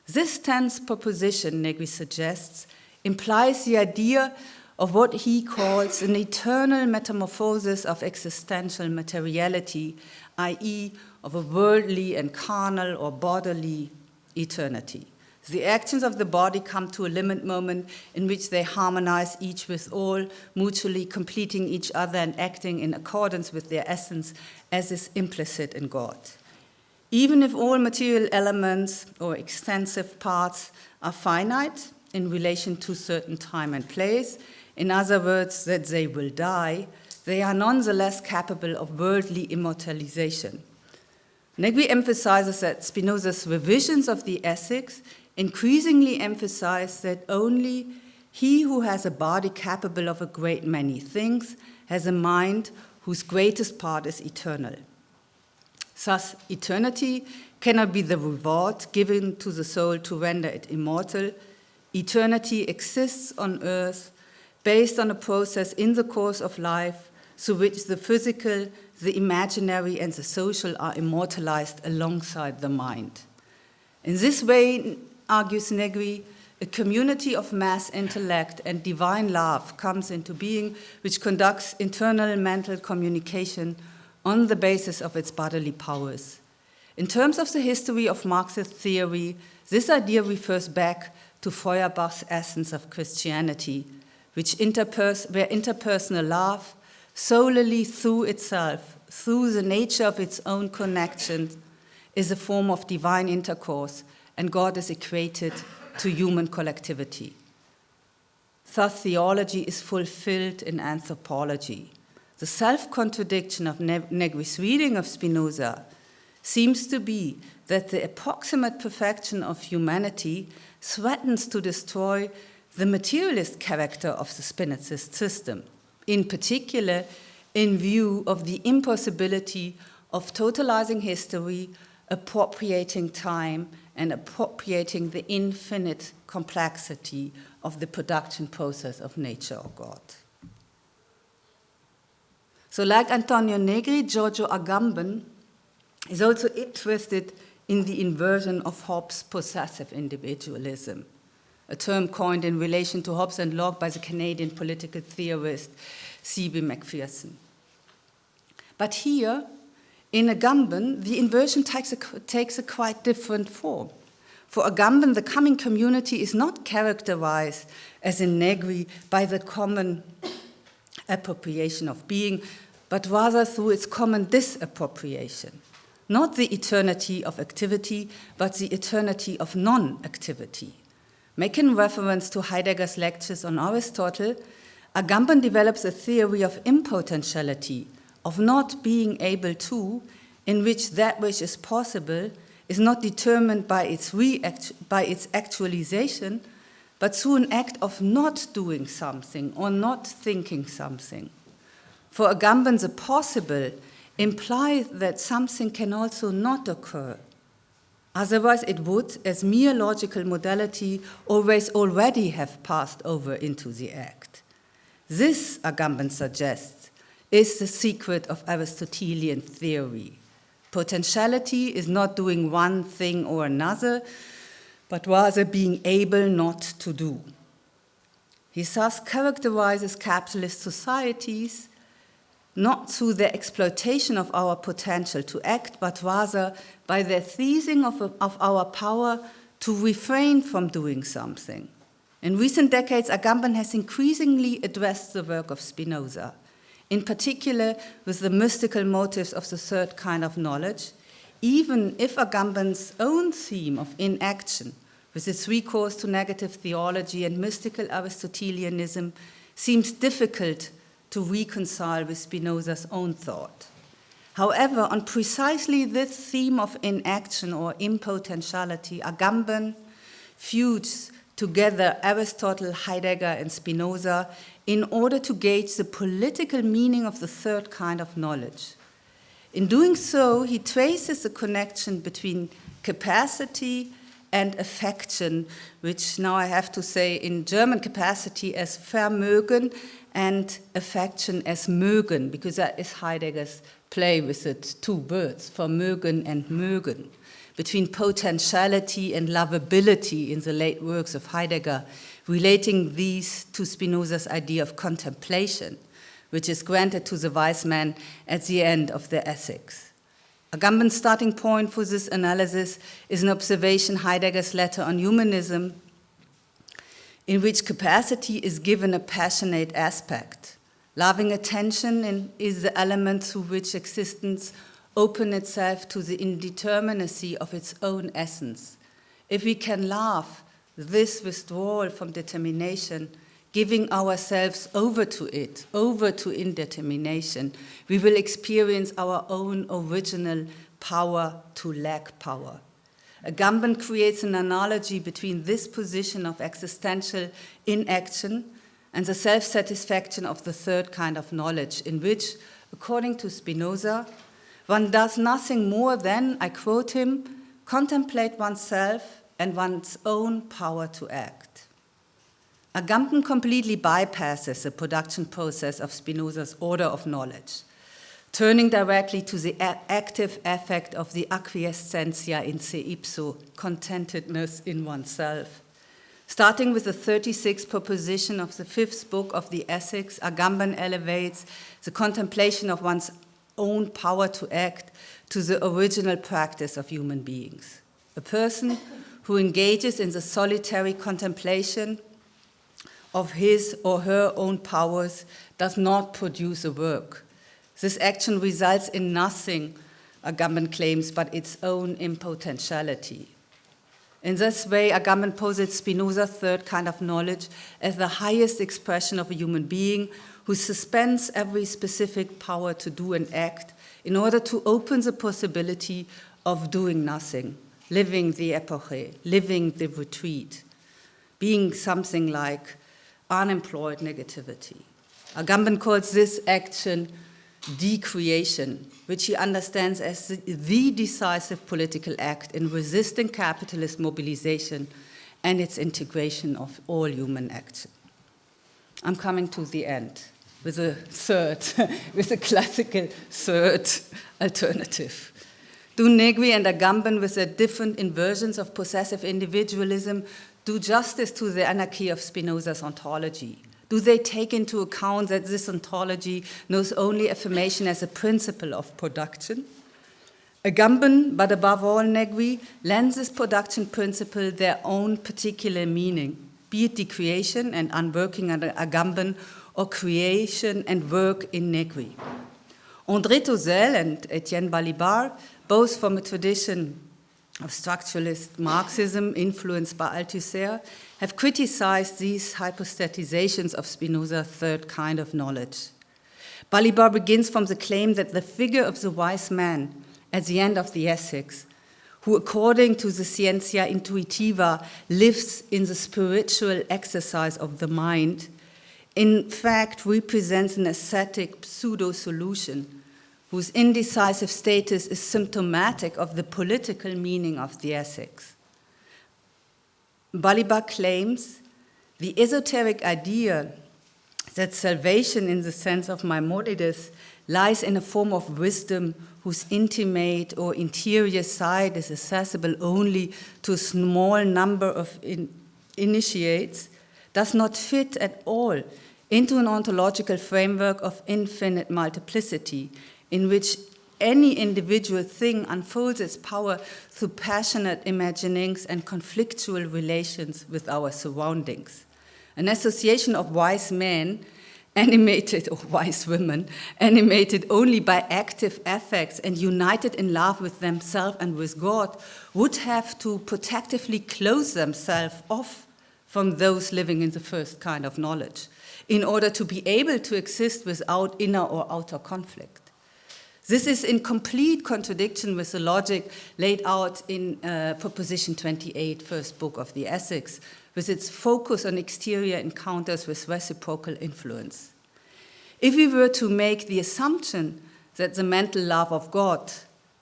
[SPEAKER 1] This 10th proposition, Negri suggests, implies the idea of what he calls an eternal metamorphosis of existential materiality, i.e., of a worldly and carnal or bodily eternity. The actions of the body come to a limit moment in which they harmonize each with all, mutually completing each other and acting in accordance with their essence, as is implicit in God. Even if all material elements or extensive parts are finite in relation to certain time and place, in other words, that they will die, they are nonetheless capable of worldly immortalization. Negri emphasizes that Spinoza's revisions of the Ethics increasingly emphasize that only he who has a body capable of a great many things has a mind whose greatest part is eternal. Thus, eternity cannot be the reward given to the soul to render it immortal. Eternity exists on earth based on a process in the course of life through which the physical, the imaginary, and the social are immortalized alongside the mind. In this way, argues Negri, a community of mass intellect and divine love comes into being, which conducts internal mental communication on the basis of its bodily powers. In terms of the history of Marxist theory, this idea refers back to Feuerbach's essence of Christianity, where interpersonal love, solely through itself, through the nature of its own connection, is a form of divine intercourse, and God is equated to human collectivity. Thus, theology is fulfilled in anthropology. The self-contradiction of Negri's reading of Spinoza seems to be that the approximate perfection of humanity threatens to destroy the materialist character of the Spinozist system, in particular in view of the impossibility of totalizing history, appropriating time, and appropriating the infinite complexity of the production process of nature or God. So like Antonio Negri, Giorgio Agamben is also interested in the inversion of Hobbes' possessive individualism, a term coined in relation to Hobbes and Locke by the Canadian political theorist C.B. Macpherson. But here, in Agamben, the inversion takes a quite different form. For Agamben, the coming community is not characterized, as in Negri, by the common appropriation of being, but rather through its common disappropriation. Not the eternity of activity, but the eternity of non-activity. Making reference to Heidegger's lectures on Aristotle, Agamben develops a theory of impotentiality, of not being able to, in which that which is possible is not determined by its actualization, but through an act of not doing something or not thinking something. For Agamben, the possible implies that something can also not occur. Otherwise, it would, as mere logical modality, always already have passed over into the act. This, Agamben suggests, is the secret of Aristotelian theory. Potentiality is not doing one thing or another, but rather being able not to do. He thus characterizes capitalist societies not through their exploitation of our potential to act, but rather by their seizing of our power to refrain from doing something. In recent decades, Agamben has increasingly addressed the work of Spinoza, in particular with the mystical motives of the third kind of knowledge, even if Agamben's own theme of inaction, with its recourse to negative theology and mystical Aristotelianism, seems difficult to reconcile with Spinoza's own thought. However, on precisely this theme of inaction or impotentiality, Agamben feuds together Aristotle, Heidegger, and Spinoza in order to gauge the political meaning of the third kind of knowledge. In doing so, he traces the connection between capacity and affection, which now I have to say in German capacity as Vermögen and affection as Mögen, because that is Heidegger's play with the two words, Vermögen and Mögen, between potentiality and lovability in the late works of Heidegger, relating these to Spinoza's idea of contemplation, which is granted to the wise man at the end of the Ethics. Agamben's starting point for this analysis is an observation Heidegger's letter on humanism, in which capacity is given a passionate aspect. Loving attention is the element through which existence opens itself to the indeterminacy of its own essence. If we can love this withdrawal from determination, giving ourselves over to it, over to indetermination, we will experience our own original power to lack power. Agamben creates an analogy between this position of existential inaction and the self-satisfaction of the third kind of knowledge, in which, according to Spinoza, one does nothing more than, I quote him, contemplate oneself and one's own power to act. Agamben completely bypasses the production process of Spinoza's order of knowledge, turning directly to the active effect of the acquiescentia in se ipso, contentedness in oneself. Starting with the 36th proposition of the 5th book of the Ethics, Agamben elevates the contemplation of one's own power to act to the original practice of human beings. A person who engages in the solitary contemplation of his or her own powers does not produce a work. This action results in nothing, Agamben claims, but its own impotentiality. In this way, Agamben posits Spinoza's third kind of knowledge as the highest expression of a human being who suspends every specific power to do and act in order to open the possibility of doing nothing, living the epoche, living the retreat, being something like unemployed negativity. Agamben calls this action decreation, which he understands as the decisive political act in resisting capitalist mobilization and its integration of all human action. I'm coming to the end with a classical third alternative. Do Negri and Agamben, with their different inversions of possessive individualism, do justice to the anarchy of Spinoza's ontology? Do they take into account that this ontology knows only affirmation as a principle of production? Agamben, but above all Negri, lends this production principle their own particular meaning, be it decreation and unworking under Agamben, or creation and work in Negri. André Tozel and Etienne Balibar, both from a tradition of structuralist Marxism influenced by Althusser, have criticized these hypostatizations of Spinoza's third kind of knowledge. Balibar begins from the claim that the figure of the wise man at the end of the Ethics, who according to the Scientia Intuitiva lives in the spiritual exercise of the mind, in fact represents an ascetic pseudo-solution whose indecisive status is symptomatic of the political meaning of the Ethics. Balibar claims the esoteric idea that salvation in the sense of Maimonides lies in a form of wisdom whose intimate or interior side is accessible only to a small number of initiates, does not fit at all into an ontological framework of infinite multiplicity, in which any individual thing unfolds its power through passionate imaginings and conflictual relations with our surroundings. An association of wise men, animated, or wise women, animated only by active affects and united in love with themselves and with God, would have to protectively close themselves off from those living in the first kind of knowledge, in order to be able to exist without inner or outer conflict. This is in complete contradiction with the logic laid out in Proposition 28, first book of the Ethics, with its focus on exterior encounters with reciprocal influence. If we were to make the assumption that the mental love of God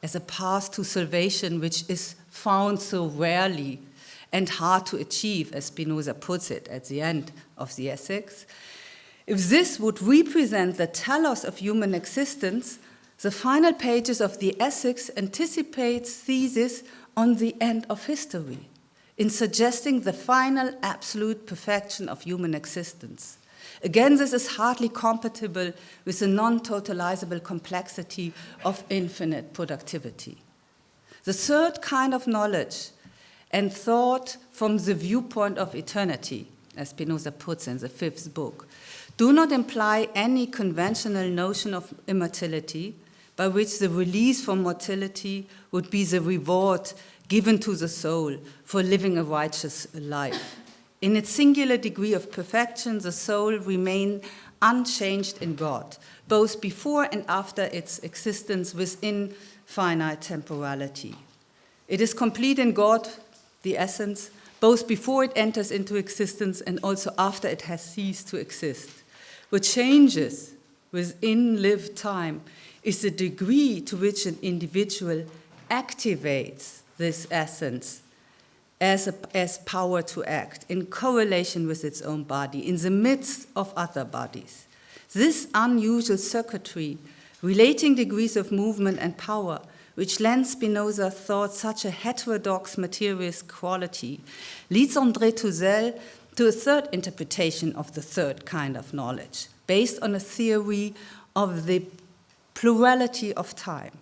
[SPEAKER 1] as a path to salvation, which is found so rarely and hard to achieve, as Spinoza puts it at the end of the Ethics, if this would represent the telos of human existence, the final pages of the Ethics anticipates thesis on the end of history, in suggesting the final absolute perfection of human existence. Again, this is hardly compatible with the non-totalizable complexity of infinite productivity. The third kind of knowledge and thought from the viewpoint of eternity, as Spinoza puts in the fifth book, do not imply any conventional notion of immortality, by which the release from mortality would be the reward given to the soul for living a righteous life. In its singular degree of perfection, the soul remains unchanged in God, both before and after its existence within finite temporality. It is complete in God, the essence, both before it enters into existence and also after it has ceased to exist. What changes within lived time is the degree to which an individual activates this essence as power to act in correlation with its own body, in the midst of other bodies. This unusual circuitry, relating degrees of movement and power, which lends Spinoza's thought such a heterodox materialist quality, leads André Tozel to a third interpretation of the third kind of knowledge, based on a theory of the plurality of time.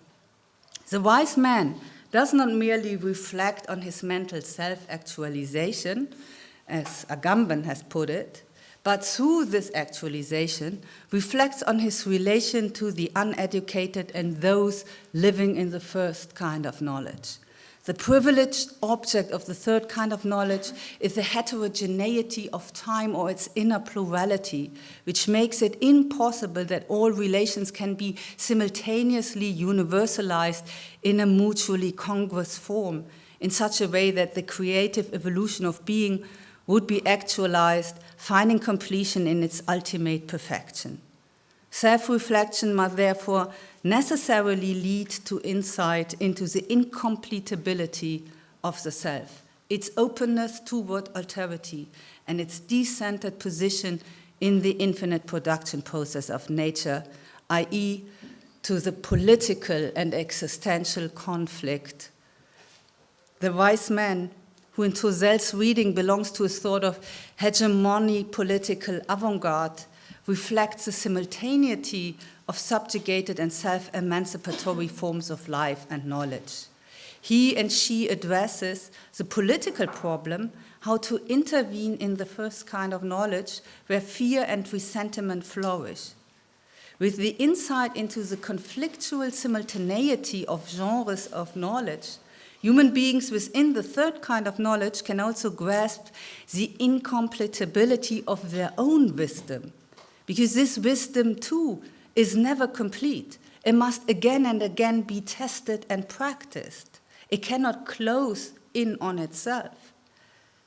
[SPEAKER 1] The wise man does not merely reflect on his mental self-actualization, as Agamben has put it, but through this actualization reflects on his relation to the uneducated and those living in the first kind of knowledge. The privileged object of the third kind of knowledge is the heterogeneity of time or its inner plurality, which makes it impossible that all relations can be simultaneously universalized in a mutually congruous form, in such a way that the creative evolution of being would be actualized, finding completion in its ultimate perfection. Self-reflection must therefore necessarily lead to insight into the incompletability of the self, its openness toward alterity, and its decentered position in the infinite production process of nature, i.e., to the political and existential conflict. The wise man who in Tozel's reading belongs to a sort of hegemony political avant-garde, reflects the simultaneity of subjugated and self-emancipatory forms of life and knowledge. He and she addresses the political problem, how to intervene in the first kind of knowledge where fear and resentment flourish. With the insight into the conflictual simultaneity of genres of knowledge, human beings within the third kind of knowledge can also grasp the incompletability of their own wisdom, because this wisdom too is never complete. It must again and again be tested and practiced. It cannot close in on itself.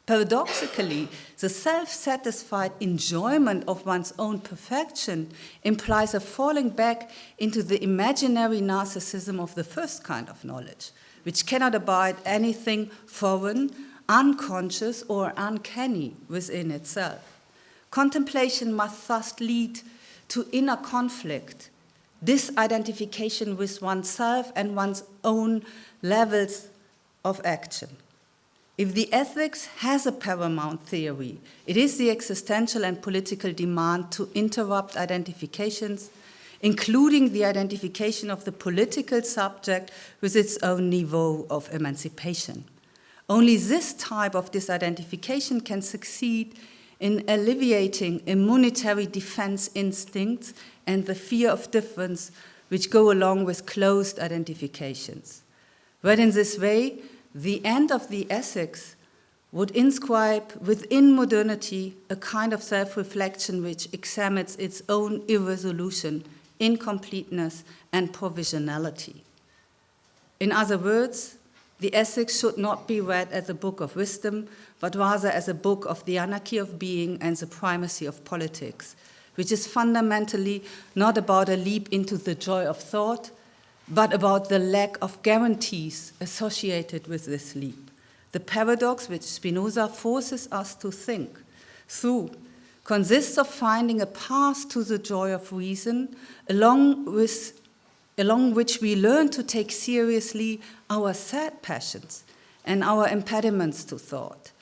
[SPEAKER 1] Paradoxically, the self-satisfied enjoyment of one's own perfection implies a falling back into the imaginary narcissism of the first kind of knowledge, which cannot abide anything foreign, unconscious, or uncanny within itself. Contemplation must thus lead to inner conflict, disidentification with oneself and one's own levels of action. If the ethics has a paramount theory, it is the existential and political demand to interrupt identifications, including the identification of the political subject with its own niveau of emancipation. Only this type of disidentification can succeed in alleviating immunitary defense instincts and the fear of difference which go along with closed identifications. But in this way, the end of the ethics would inscribe within modernity a kind of self-reflection which examines its own irresolution, incompleteness, and provisionality. In other words, the ethics should not be read as a book of wisdom, but rather as a book of the anarchy of being and the primacy of politics, which is fundamentally not about a leap into the joy of thought, but about the lack of guarantees associated with this leap. The paradox which Spinoza forces us to think through consists of finding a path to the joy of reason, along which we learn to take seriously our sad passions and our impediments to thought.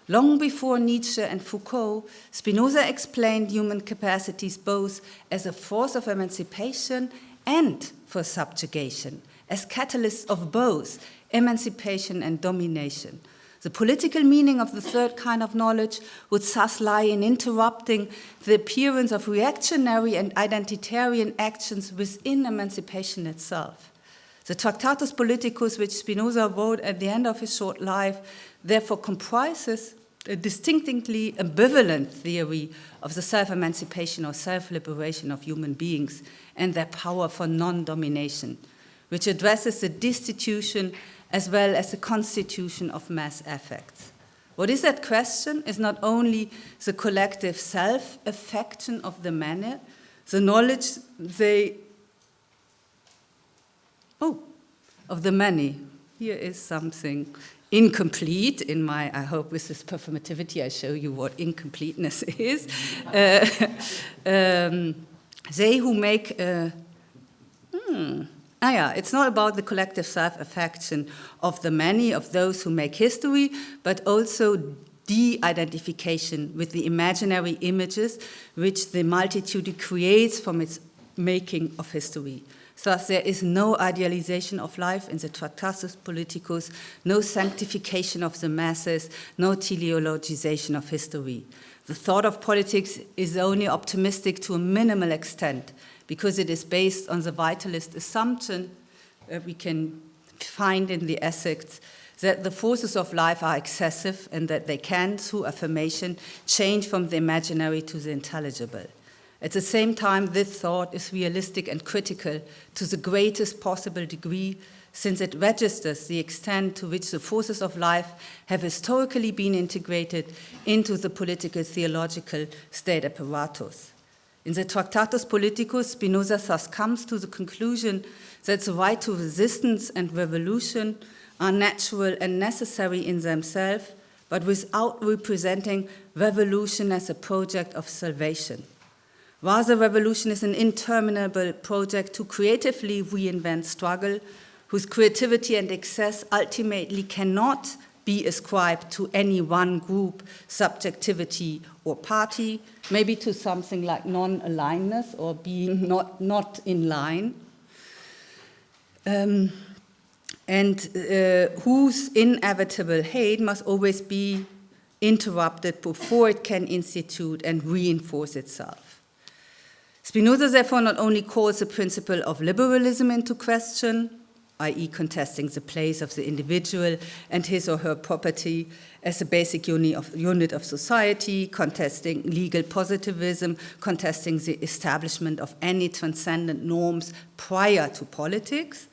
[SPEAKER 1] Long before Nietzsche and Foucault, Spinoza explained human capacities both as a force of emancipation and for subjugation, as catalysts of both emancipation and domination. The political meaning of the third kind of knowledge would thus lie in interrupting the appearance of reactionary and identitarian actions within emancipation itself. The Tractatus Politicus, which Spinoza wrote at the end of his short life, therefore comprises a distinctly ambivalent theory of the self-emancipation or self-liberation of human beings and their power for non-domination, which addresses the destitution as well as the constitution of mass affects. What is at question is not only the collective self-affection of the many, the knowledge of the many. Here is something incomplete in my, I hope with this performativity I show you what incompleteness is. They who make, it's not about the collective self-affection of the many, of those who make history, but also de-identification with the imaginary images which the multitude creates from its making of history. Thus, there is no idealization of life in the Tractatus Politicus, no sanctification of the masses, no teleologization of history. The thought of politics is only optimistic to a minimal extent, because it is based on the vitalist assumption that we can find in the ethics that the forces of life are excessive and that they can, through affirmation, change from the imaginary to the intelligible. At the same time, this thought is realistic and critical to the greatest possible degree, since it registers the extent to which the forces of life have historically been integrated into the political theological state apparatus. In the Tractatus Politicus, Spinoza thus comes to the conclusion that the right to resistance and revolution are natural and necessary in themselves, but without representing revolution as a project of salvation. Rather, revolution is an interminable project to creatively reinvent struggle, whose creativity and excess ultimately cannot be ascribed to any one group, subjectivity, or party, maybe to something like non-alignedness or being not in line, and whose inevitable hate must always be interrupted before it can institute and reinforce itself. Spinoza therefore not only calls the principle of liberalism into question, i.e. contesting the place of the individual and his or her property as a basic unit of society, contesting legal positivism, contesting the establishment of any transcendent norms prior to politics.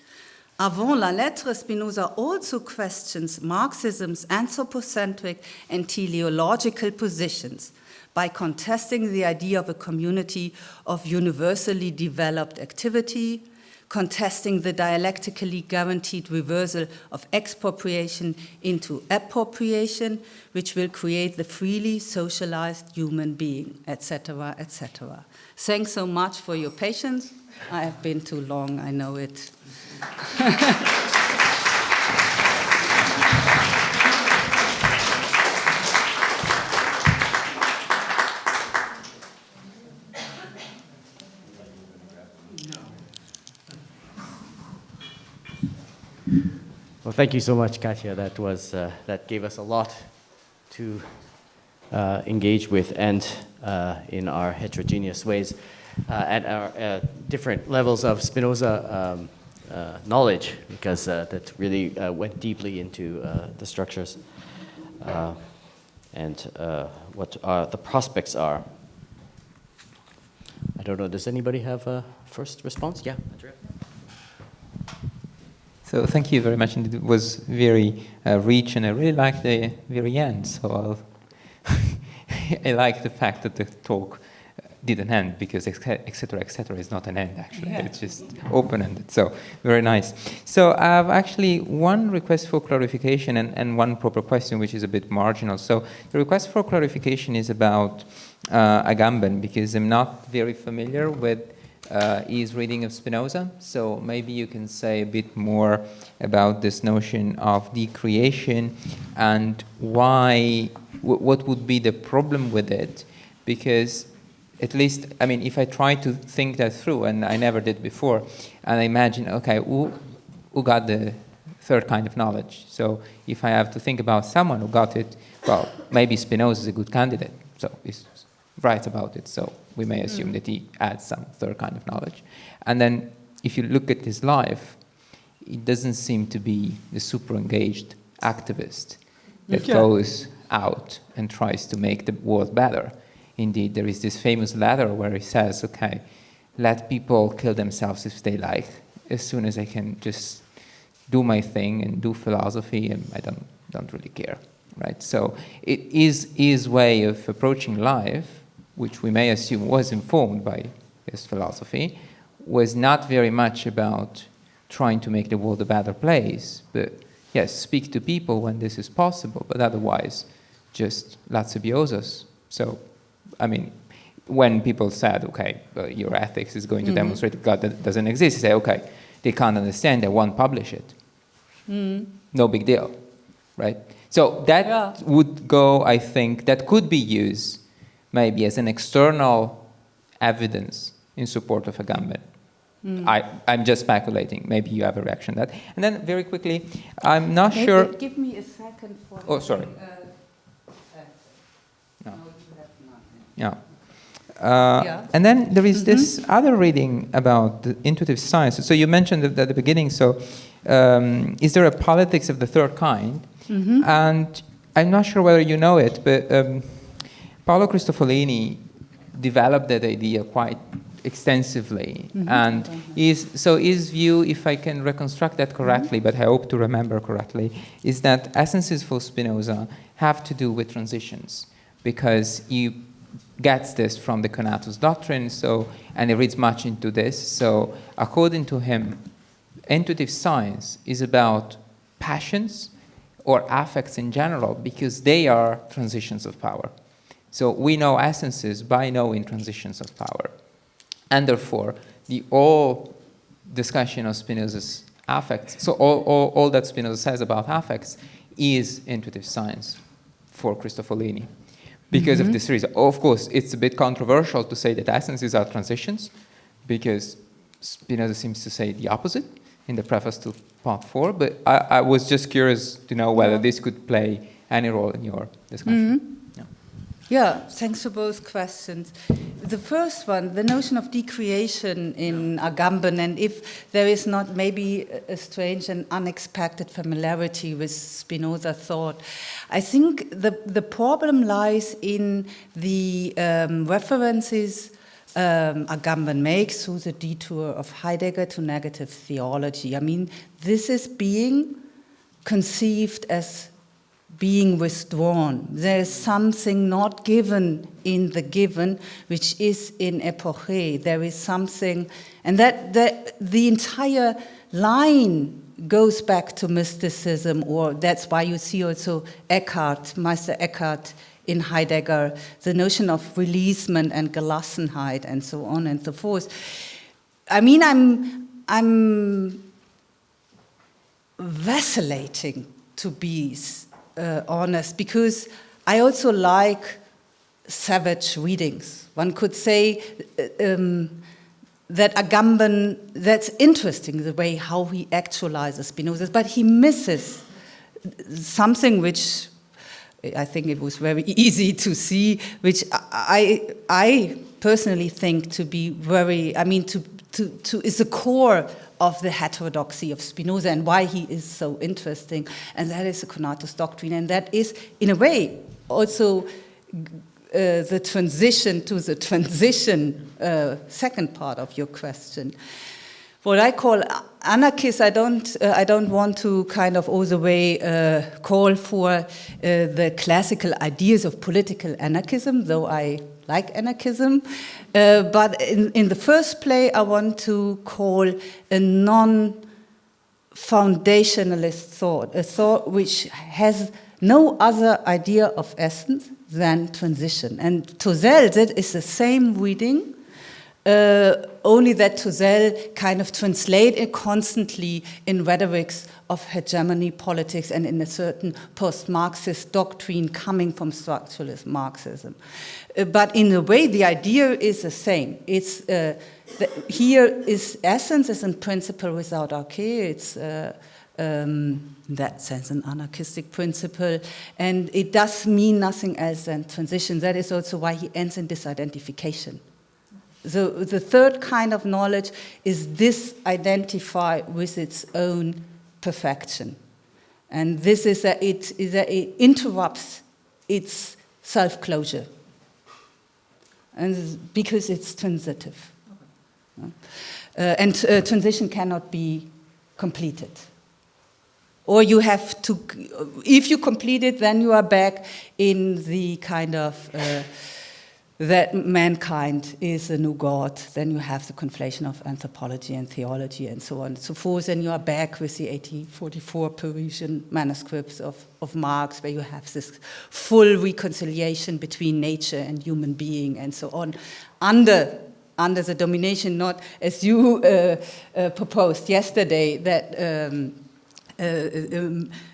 [SPEAKER 1] Avant la lettre, Spinoza also questions Marxism's anthropocentric and teleological positions by contesting the idea of a community of universally developed activity, contesting the dialectically guaranteed reversal of expropriation into appropriation, which will create the freely socialized human being, etc., etc. Thanks so much for your patience. I have been too long, I know it.
[SPEAKER 2] Well, thank you so much, Katja. That gave us a lot to engage with, and in our heterogeneous ways, at our different levels of Spinoza knowledge, because that really went deeply into the structures and what the prospects are. I don't know, does anybody have a first response? Yeah, Andrea.
[SPEAKER 3] So thank you very much. It was very rich, and I really liked the very end. So I like the fact that the talk didn't end, because etc. is not an end, actually. Yeah. It's just open-ended. So very nice. So I have actually one request for clarification and one proper question, which is a bit marginal. So the request for clarification is about Agamben, because I'm not very familiar with his reading of Spinoza. So maybe you can say a bit more about this notion of decreation and why, what would be the problem with it? Because at least, I mean, if I try to think that through, and I never did before, and I imagine, okay, who got the third kind of knowledge? So if I have to think about someone who got it, well, maybe Spinoza is a good candidate. So he's right about it. So we may assume that he adds some third kind of knowledge. And then if you look at his life, it doesn't seem to be the super engaged activist that goes out and tries to make the world better. Indeed, there is this famous letter where he says, okay, let people kill themselves if they like, as soon as I can just do my thing and do philosophy, and I don't really care, right? So it is his way of approaching life, which we may assume was informed by his philosophy, was not very much about trying to make the world a better place, but yes, speak to people when this is possible, but otherwise just lazibiosos. So, I mean, when people said, okay, your ethics is going to demonstrate that God doesn't exist, you say, okay, they can't understand, they won't publish it. No big deal, right? So that would go, I think, that could be used maybe as an external evidence in support of Agamben. I'm just speculating. Maybe you have a reaction to that. And then very quickly, I'm not sure.
[SPEAKER 1] Give me a second for.
[SPEAKER 3] Oh, sorry. No. Yeah. And then there is this other reading about the intuitive science. So you mentioned at the beginning, so is there a politics of the third kind? And I'm not sure whether you know it, but Paolo Cristofolini developed that idea quite extensively. And his view, if I can reconstruct that correctly, but I hope to remember correctly, is that essences for Spinoza have to do with transitions, because he gets this from the Conatus doctrine, and he reads much into this. So according to him, intuitive science is about passions or affects in general, because they are transitions of power. So we know essences by knowing transitions of power. And therefore, the whole discussion of Spinoza's affects, so all that Spinoza says about affects is intuitive science for Cristofolini. Because of this reason. Of course, it's a bit controversial to say that essences are transitions, because Spinoza seems to say the opposite in the preface to part 4, but I was just curious to know whether this could play any role in your discussion.
[SPEAKER 1] Yeah, thanks for both questions. The first one, the notion of decreation in Agamben, and if there is not maybe a strange and unexpected familiarity with Spinoza thought, I think the problem lies in the references Agamben makes through the detour of Heidegger to negative theology. I mean, this is being conceived as being withdrawn. There is something not given in the given, which is in epoche. There is something, and that the entire line goes back to mysticism, or that's why you see also Eckhart, Meister Eckhart in Heidegger, the notion of releasement and Gelassenheit and so on and so forth. I mean, I'm vacillating, to be honest, because I also like savage readings. One could say that Agamben, that's interesting, the way how he actualizes Spinoza, but he misses something which I think it was very easy to see, which I personally think to be very, I mean, to is the core of the heterodoxy of Spinoza and why he is so interesting, and that is the conatus doctrine, and that is, in a way, also the transition to the transition second part of your question. What I call anarchist, I don't want to kind of all the way call for the classical ideas of political anarchism, though I like anarchism. But in the first place, I want to call a non-foundationalist thought, a thought which has no other idea of essence than transition. And Tosel, that is the same reading, only that Tosel kind of translate it constantly in rhetorics of hegemony politics and in a certain post-Marxist doctrine coming from structuralist Marxism. But in a way, the idea is the same. It's here is essence is in principle without arche. It's in that sense an anarchistic principle, and it does mean nothing else than transition. That is also why he ends in disidentification. So the third kind of knowledge is disidentify with its own perfection. And this is that it interrupts its self-closure. And because it's transitive. And transition cannot be completed. Or you have to, if you complete it, then you are back in the kind of that mankind is a new God. Then you have the conflation of anthropology and theology and so on and so forth. And you are back with the 1844 Parisian manuscripts of Marx, where you have this full reconciliation between nature and human being and so on, under the domination, not as you proposed yesterday, that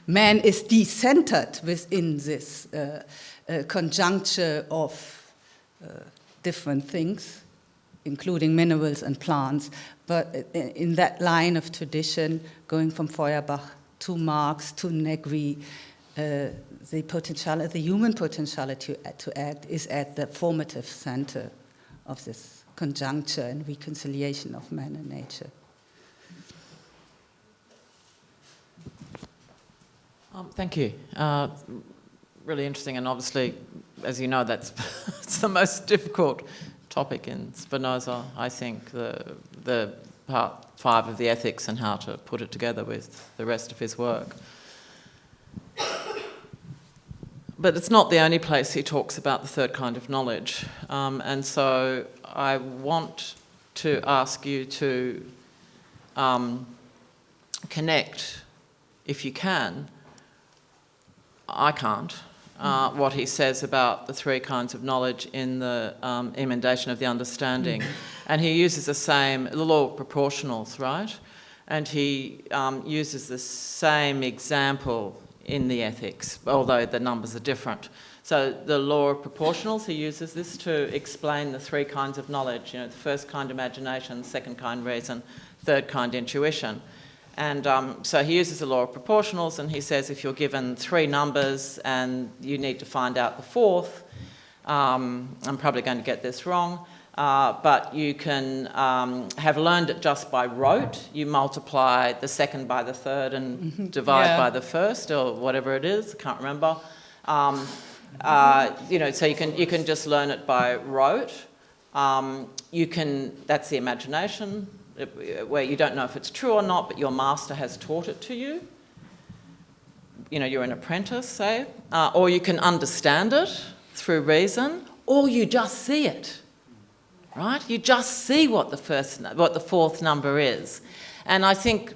[SPEAKER 1] man is decentered within this conjuncture of different things, including minerals and plants, but in that line of tradition, going from Feuerbach to Marx to Negri, the human potentiality to act is at the formative center of this conjuncture and reconciliation of man and nature.
[SPEAKER 4] Thank you. Really interesting, and obviously, as you know, that's it's the most difficult topic in Spinoza, I think, the part 5 of the ethics and how to put it together with the rest of his work. But it's not the only place he talks about the third kind of knowledge. And so I want to ask you to connect, if you can, I can't, what he says about the three kinds of knowledge in the emendation of the understanding. And he uses the same, the law of proportionals, right? And he uses the same example in the ethics, although the numbers are different. So the law of proportionals, he uses this to explain the three kinds of knowledge, the first kind imagination, second kind reason, third kind intuition. And so he uses the law of proportionals, and he says if you're given three numbers and you need to find out the fourth, I'm probably going to get this wrong, but you can have learned it just by rote. You multiply the second by the third and divide by the first, or whatever it is, I can't remember. So you can just learn it by rote. That's the imagination, where you don't know if it's true or not, but your master has taught it to you. You're an apprentice, say. Or you can understand it through reason, or you just see it, right? You just see what the fourth number is. And I think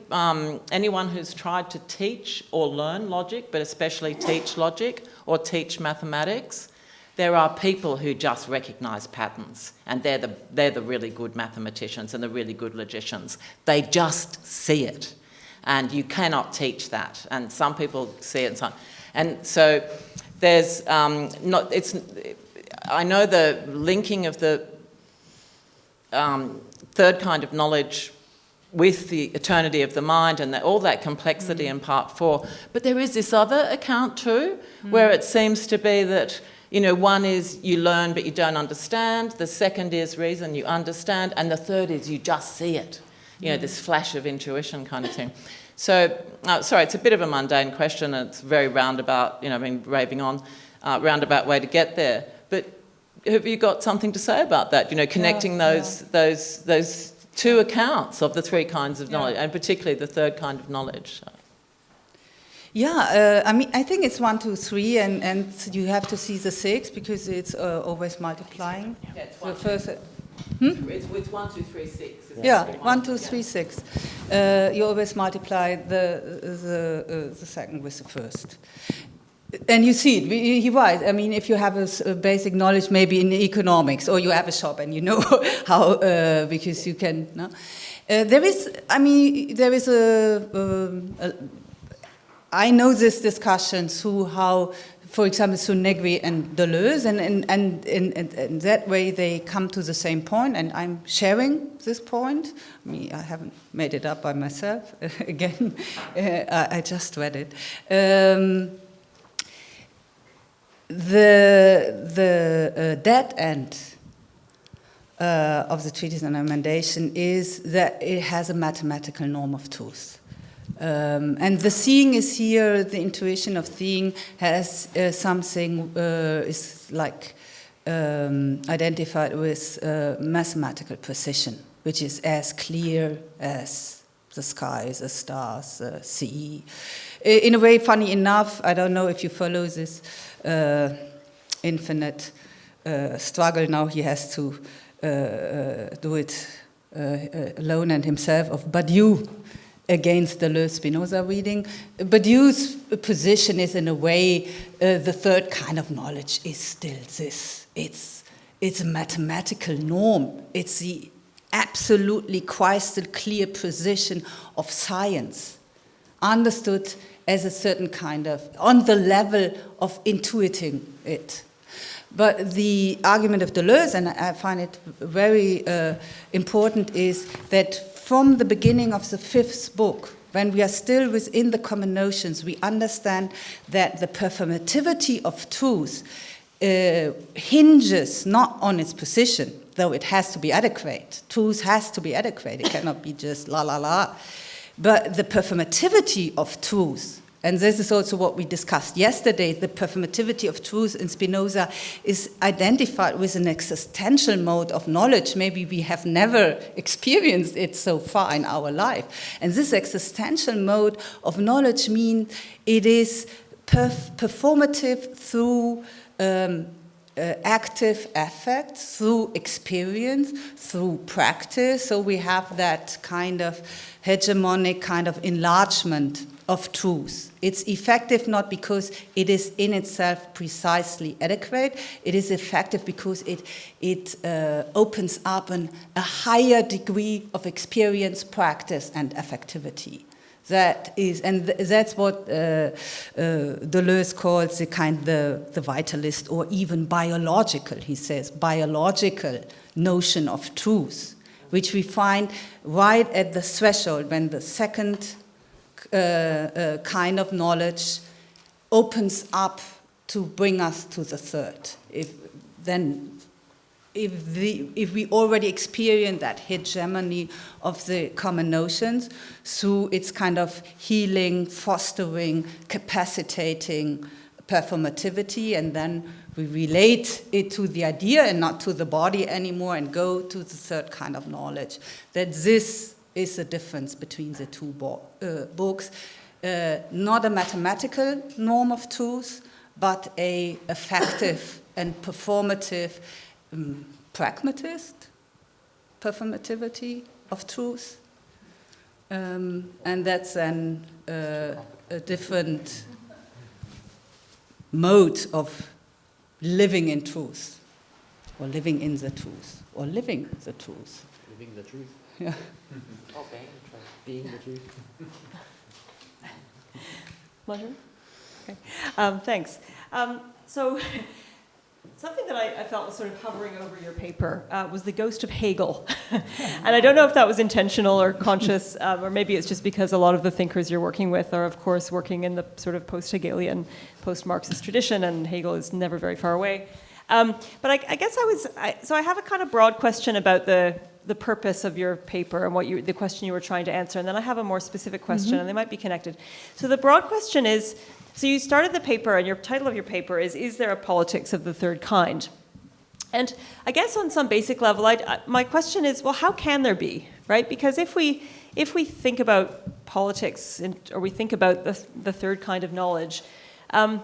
[SPEAKER 4] anyone who's tried to teach or learn logic, but especially teach logic or teach mathematics, there are people who just recognise patterns, and they're the really good mathematicians and the really good logicians. They just see it, and you cannot teach that. And some people see it, and so there's I know the linking of the third kind of knowledge with the eternity of the mind and all that complexity in part 4. But there is this other account too, where it seems to be that, one is you learn but you don't understand, the second is reason, you understand, and the third is you just see it, this flash of intuition kind of thing. So, sorry, it's a bit of a mundane question, and it's very roundabout, I've been raving on, roundabout way to get there. But have you got something to say about that, connecting those two accounts of the three kinds of knowledge, and particularly the third kind of knowledge?
[SPEAKER 1] I think it's 1, 2, 3, and you have to see the 6 because it's always multiplying.
[SPEAKER 4] Yeah, it's
[SPEAKER 1] the first.
[SPEAKER 4] It's with 1, 2, 3, 6.
[SPEAKER 1] Yeah, 1, 2, 3, 6. You always multiply the second with the first. And you see it, you're right. I mean, if you have a basic knowledge maybe in economics, or you have a shop and you know how, because you can, no? There is I know this discussion through how, for example, through Negri and Deleuze, and in that way they come to the same point, and I'm sharing this point. I haven't made it up by myself, again, I just read it. The dead end of the treatise on emendation is that it has a mathematical norm of truth. And the seeing is here, the intuition of seeing has something, is like identified with mathematical precision, which is as clear as the skies, the stars, the sea. In a way, funny enough, I don't know if you follow this infinite struggle now he has to do it alone and himself, of Badiou against the Deleuze-Spinoza reading. Badiou's position is, in a way, the third kind of knowledge is still this. It's a mathematical norm. It's the absolutely crystal clear position of science, understood as a certain kind of, on the level of intuiting it. But the argument of Deleuze, and I find it very important, is that from the beginning of the 5th book, when we are still within the common notions, we understand that the performativity of truth hinges not on its position, though it has to be adequate. Truth has to be adequate. It cannot be just la la la. But the performativity of truth, and this is also what we discussed yesterday, the performativity of truth in Spinoza is identified with an existential mode of knowledge. Maybe we have never experienced it so far in our life. And this existential mode of knowledge means it is performative through active effect, through experience, through practice. So we have that kind of hegemonic kind of enlargement of truth. It's effective not because it is in itself precisely adequate. It is effective because it opens up a higher degree of experience, practice, and affectivity. That is, and that's what Deleuze calls the vitalist or even biological, he says, biological notion of truth, which we find right at the threshold when the second kind of knowledge opens up to bring us to the third. If we already experience that hegemony of the common notions through its kind of healing, fostering, capacitating performativity, and then we relate it to the idea and not to the body anymore and go to the third kind of knowledge, that this is the difference between the two books. Not a mathematical norm of truth, but a effective and performative pragmatist performativity of truth, and that's then a different mode of living in truth, or living in the truth, or living the truth.
[SPEAKER 2] Living the truth.
[SPEAKER 1] Yeah.
[SPEAKER 2] Okay, being the truth.
[SPEAKER 5] Pleasure. Okay. Thanks. So something that I felt was sort of hovering over your paper was the ghost of Hegel. And I don't know if that was intentional or conscious, or maybe it's just because a lot of the thinkers you're working with are, of course, working in the sort of post-Hegelian, post-Marxist tradition, and Hegel is never very far away. But I guess so I have a kind of broad question about the purpose of your paper and the question you were trying to answer, and then I have a more specific question, and they might be connected. So the broad question is, so you started the paper, and your title of your paper is there a politics of the third kind? And I guess on some basic level, my question is, well, how can there be, right? Because if we think about politics, or we think about the third kind of knowledge, to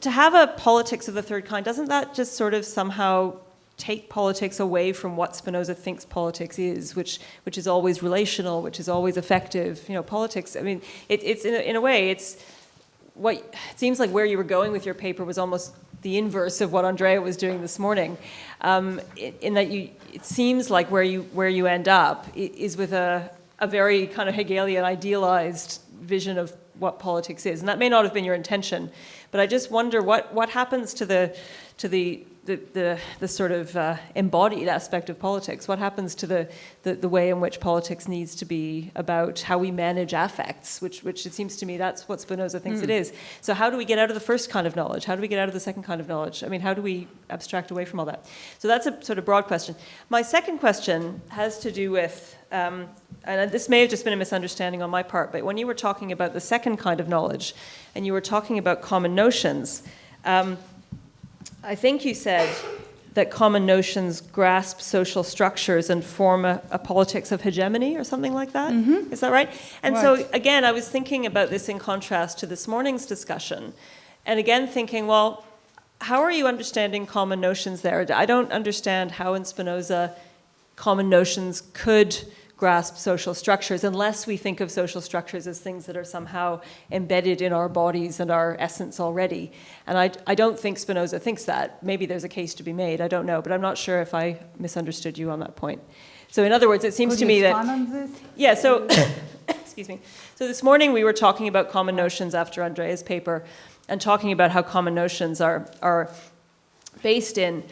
[SPEAKER 5] have a politics of the third kind, doesn't that just sort of somehow take politics away from what Spinoza thinks politics is, which is always relational, which is always effective? You know, politics, I mean, it's in a way, it's what it seems like where you were going with your paper was almost the inverse of what Andrea was doing this morning, in that it seems like where you end up is with a very kind of Hegelian idealized vision of what politics is. And that may not have been your intention, but I just wonder what happens to the sort of embodied aspect of politics. What happens to the way in which politics needs to be about how we manage affects, which it seems to me that's what Spinoza thinks it is. So how do we get out of the first kind of knowledge? How do we get out of the second kind of knowledge? I mean, how do we abstract away from all that? So that's a sort of broad question. My second question has to do with, and this may have just been a misunderstanding on my part, but when you were talking about the second kind of knowledge, and you were talking about common notions, I think you said that common notions grasp social structures and form a politics of hegemony or something like that. Mm-hmm. Is that right? And right. So again, I was thinking about this in contrast to this morning's discussion, and again thinking, well, how are you understanding common notions there? I don't understand how in Spinoza common notions could grasp social structures unless we think of social structures as things that are somehow embedded in our bodies and our essence already. And I don't think Spinoza thinks that. Maybe there's a case to be made, I don't know, but I'm not sure if I misunderstood you on that point. So in other words, it seems to me that... On this? Yeah, so, excuse me. So this morning we were talking about common notions after Andrea's paper, and talking about how common notions are based in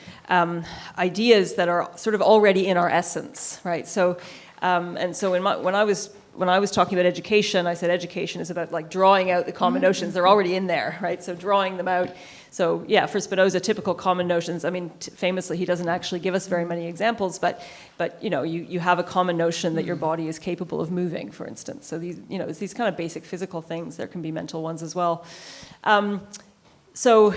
[SPEAKER 5] ideas that are sort of already in our essence, right? So, and so when I was talking about education, I said education is about like drawing out the common notions. They're already in there, right? So drawing them out. So yeah, for Spinoza, typical common notions. I mean, famously, he doesn't actually give us very many examples, but you know, you have a common notion that your body is capable of moving, for instance. So these, you know, it's these kind of basic physical things. There can be mental ones as well. So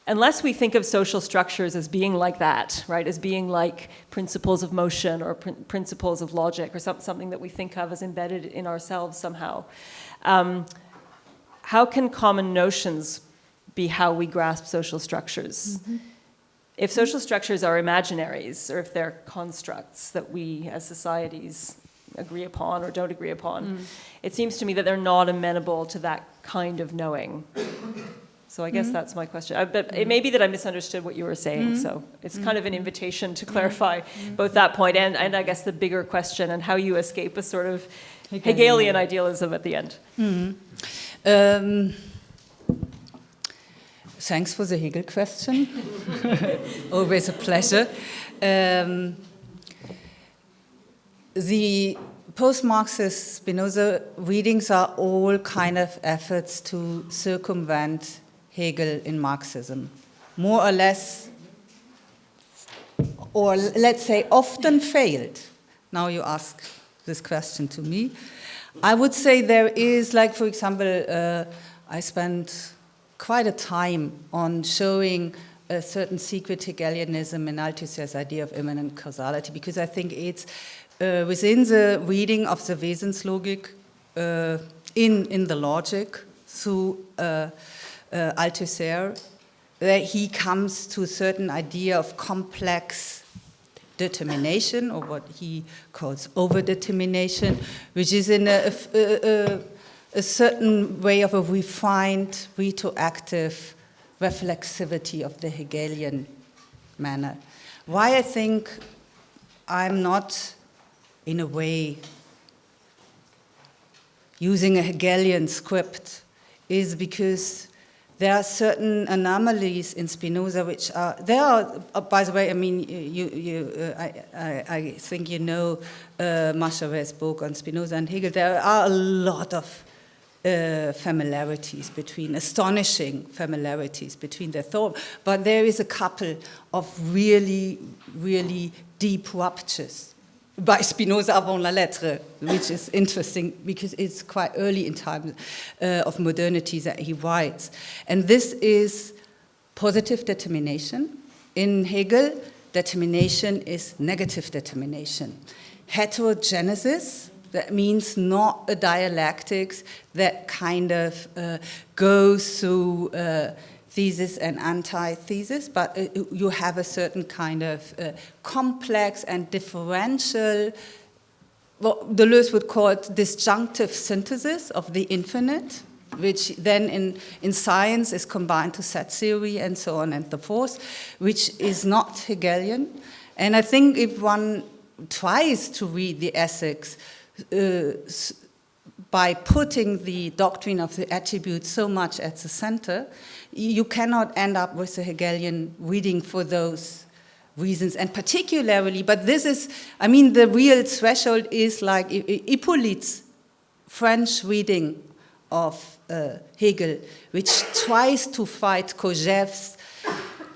[SPEAKER 5] unless we think of social structures as being like that, right, as being like principles of motion or principles of logic or something that we think of as embedded in ourselves somehow, how can common notions be how we grasp social structures? Mm-hmm. If social structures are imaginaries, or if they're constructs that we as societies agree upon or don't agree upon, it seems to me that they're not amenable to that kind of knowing. So I guess that's my question. But it may be that I misunderstood what you were saying, so it's kind of an invitation to clarify both that point and I guess the bigger question and how you escape a sort of Hegelian idealism at the end.
[SPEAKER 1] Thanks for the Hegel question. Always a pleasure. The post-Marxist Spinoza readings are all kind of efforts to circumvent Hegel in Marxism, more or less, or let's say often failed. Now you ask this question to me. I would say there is, like, for example, I spent quite a time on showing a certain secret Hegelianism in Althusser's idea of immanent causality, because I think it's within the reading of the Wesenslogik in the logic through Althusser, that he comes to a certain idea of complex determination, or what he calls overdetermination, which is in a certain way of a refined, retroactive reflexivity of the Hegelian manner. Why I think I'm not, in a way, using a Hegelian script is because there are certain anomalies in Spinoza which are, there are, by the way, I mean, I think you know Macharet's book on Spinoza and Hegel. There are a lot of familiarities between, astonishing familiarities between their thought, but there is a couple of really, really deep ruptures by Spinoza avant la lettre, which is interesting because it's quite early in time of modernity that he writes. And this is positive determination. In Hegel, determination is negative determination. Heterogenesis, that means not a dialectics that kind of goes through thesis and antithesis, but you have a certain kind of complex and differential, what Deleuze would call it disjunctive synthesis of the infinite, which then in science is combined to set theory and so on and so forth, which is not Hegelian. And I think if one tries to read the ethics by putting the doctrine of the attribute so much at the center, you cannot end up with a Hegelian reading for those reasons. And particularly, but this is, I mean, the real threshold is like Hippolyte's French reading of Hegel, which tries to fight Kojève's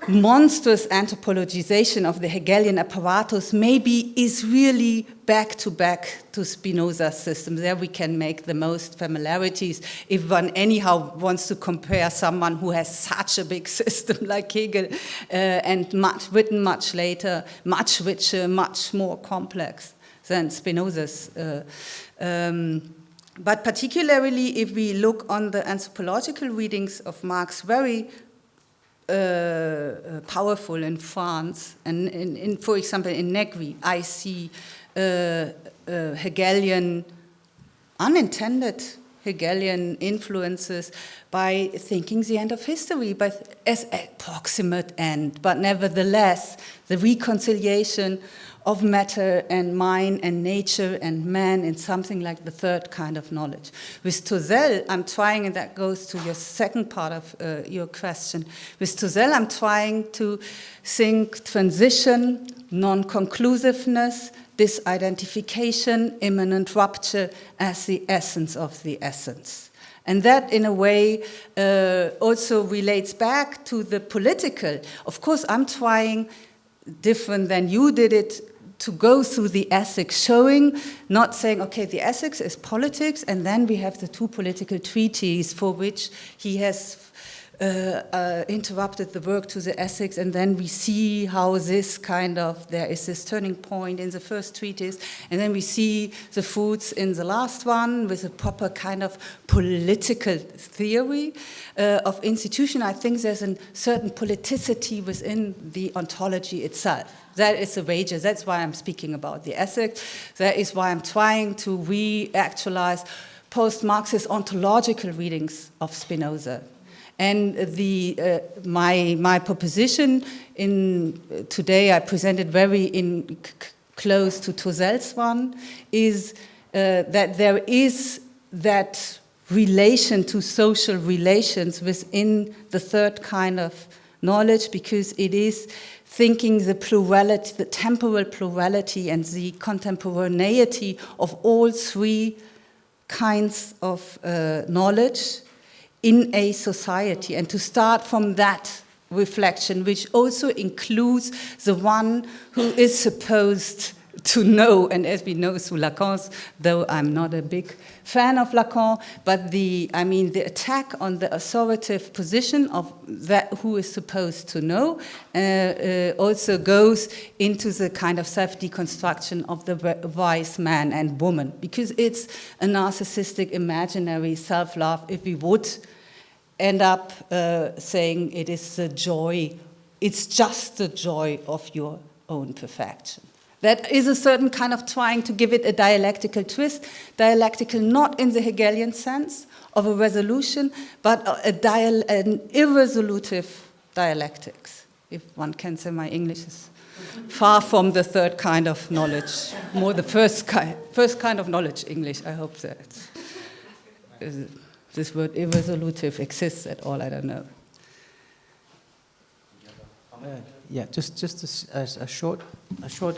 [SPEAKER 1] monstrous anthropologization of the Hegelian apparatus, maybe is really back to Spinoza's system. There we can make the most familiarities if one anyhow wants to compare someone who has such a big system like Hegel and written much later, much richer, much more complex than Spinoza's. But particularly if we look on the anthropological readings of Marx, very powerful in France, and in, for example, in Negri, I see Hegelian, unintended Hegelian influences by thinking the end of history, but as a proximate end, but nevertheless, the reconciliation of matter and mind and nature and man in something like the third kind of knowledge. With Tozel, I'm trying, and that goes to your second part of your question, with Tozel, I'm trying to think transition, non-conclusiveness, disidentification, immanent rupture as the essence of the essence. And that, in a way, also relates back to the political. Of course, I'm trying, different than you did it, to go through the ethics, showing, not saying, okay, the ethics is politics, and then we have the two political treaties for which he has interrupted the work to the ethics, and then we see how this kind of, there is this turning point in the first treatise, and then we see the fruits in the last one with a proper kind of political theory of institution. I think there's a certain politicity within the ontology itself. That is the wager. That's why I'm speaking about the ethics. That is why I'm trying to re-actualize post-Marxist ontological readings of Spinoza. And my proposition today I presented very close to Tozel's one is that there is that relation to social relations within the third kind of knowledge, because it is thinking the plurality, the temporal plurality and the contemporaneity of all three kinds of knowledge in a society, and to start from that reflection, which also includes the one who is supposed to know, and as we know through Lacan's, though I'm not a big fan of Lacan, but the attack on the authoritative position of that who is supposed to know also goes into the kind of self-deconstruction of the wise man and woman, because it's a narcissistic imaginary self-love if we would end up saying it is the joy, it's just the joy of your own perfection. That is a certain kind of trying to give it a dialectical twist, dialectical not in the Hegelian sense of a resolution, but an irresolutive dialectics, if one can say. My English is far from the third kind of knowledge, more the first kind of knowledge English. I hope that this word irresolutive exists at all, I don't know.
[SPEAKER 6] Yeah, just a short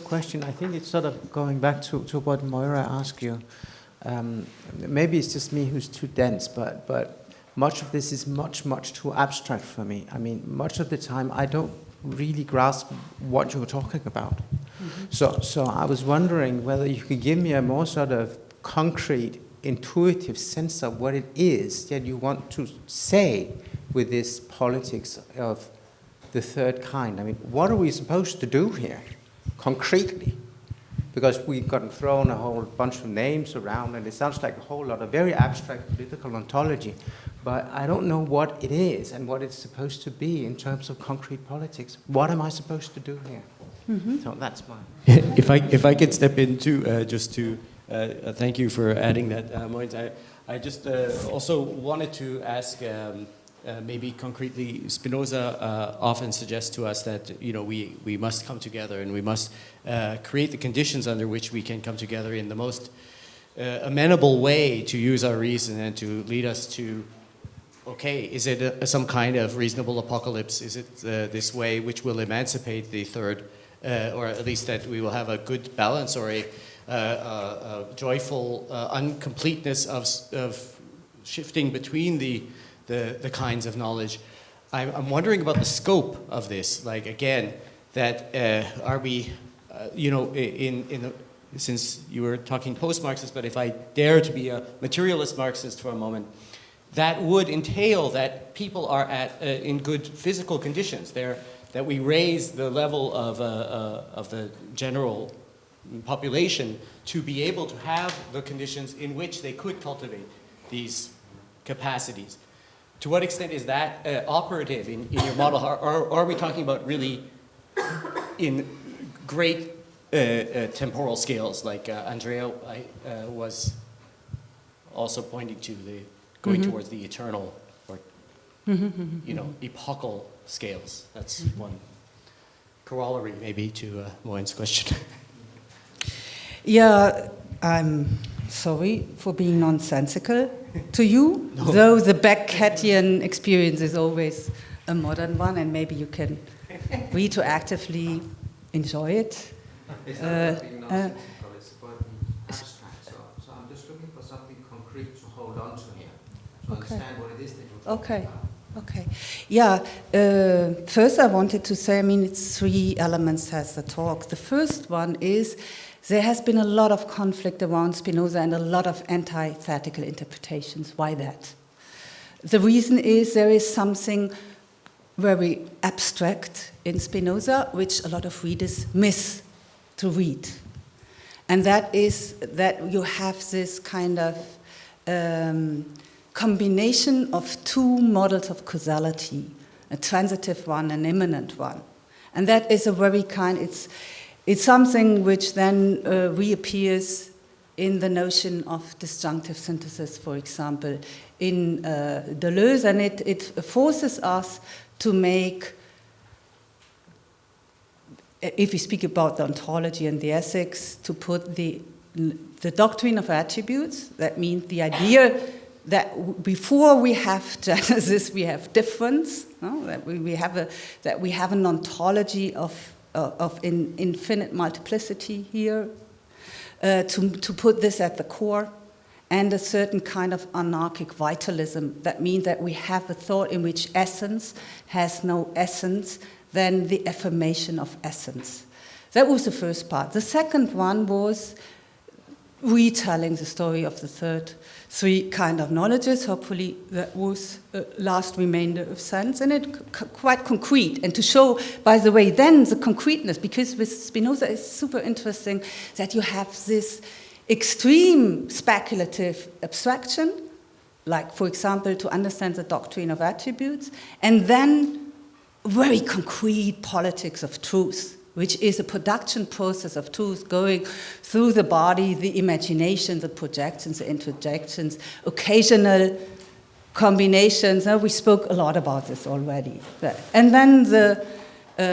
[SPEAKER 6] question. I think it's sort of going back to what Moira asked you. Maybe it's just me who's too dense, but much of this is much too abstract for me. I mean, much of the time I don't really grasp what you're talking about. Mm-hmm. So I was wondering whether you could give me a more sort of concrete, intuitive sense of what it is that you want to say with this politics of the third kind. I mean, what are we supposed to do here, concretely? Because we've gotten thrown a whole bunch of names around, and it sounds like a whole lot of very abstract political ontology, but I don't know what it is and what it's supposed to be in terms of concrete politics. What am I supposed to do here? Mm-hmm. So that's mine.
[SPEAKER 2] If I could step in too, just to thank you for adding that, Mogens. I just also wanted to ask. Maybe concretely, Spinoza often suggests to us that we must come together, and we must create the conditions under which we can come together in the most amenable way to use our reason and to lead us to, okay, is it some kind of reasonable apocalypse? Is it this way which will emancipate the third, or at least that we will have a good balance or a joyful uncompleteness of shifting between the kinds of knowledge. I'm wondering about the scope of this. Like, again, that are we, since you were talking post-Marxist, but if I dare to be a materialist Marxist for a moment, that would entail that people are in good physical conditions. That we raise the level of the general population to be able to have the conditions in which they could cultivate these capacities. To what extent is that operative in your model? Are we talking about really in great temporal scales, like Andrea was also pointing to, going mm-hmm. towards the eternal or epochal scales? That's one corollary maybe to Mogens' question.
[SPEAKER 1] Yeah, I'm sorry for being nonsensical to you, though the Beckettian experience is always a modern one, and maybe you can retroactively enjoy it.
[SPEAKER 6] It's not about being nonsensical, it's about being abstract. So I'm just looking for something concrete to hold on to here, to understand what it is that you're talking about.
[SPEAKER 1] Okay. Yeah. First, I wanted to say, it's three elements has the talk. The first one is there has been a lot of conflict around Spinoza and a lot of antithetical interpretations. Why that? The reason is there is something very abstract in Spinoza, which a lot of readers miss to read. And that is that you have this kind of combination of two models of causality, a transitive one, an immanent one. And that is a very it's something which then reappears in the notion of disjunctive synthesis, for example, in Deleuze, and it forces us to make, if we speak about the ontology and the ethics, to put the the doctrine of attributes. That means the idea that before we have genesis, we have difference. No? That we have an ontology of infinite multiplicity here. To put this at the core, and a certain kind of anarchic vitalism. That means that we have a thought in which essence has no essence, then the affirmation of essence. That was the first part. The second one was retelling the story of the three kind of knowledges. Hopefully that was last remainder of sense, and it quite concrete. And to show, by the way, then the concreteness, because with Spinoza it's super interesting that you have this extreme speculative abstraction, like, for example, to understand the doctrine of attributes, and then very concrete politics of truth, which is a production process of truth going through the body, the imagination, the projections, the interjections, occasional combinations. Now, we spoke a lot about this already. And then the,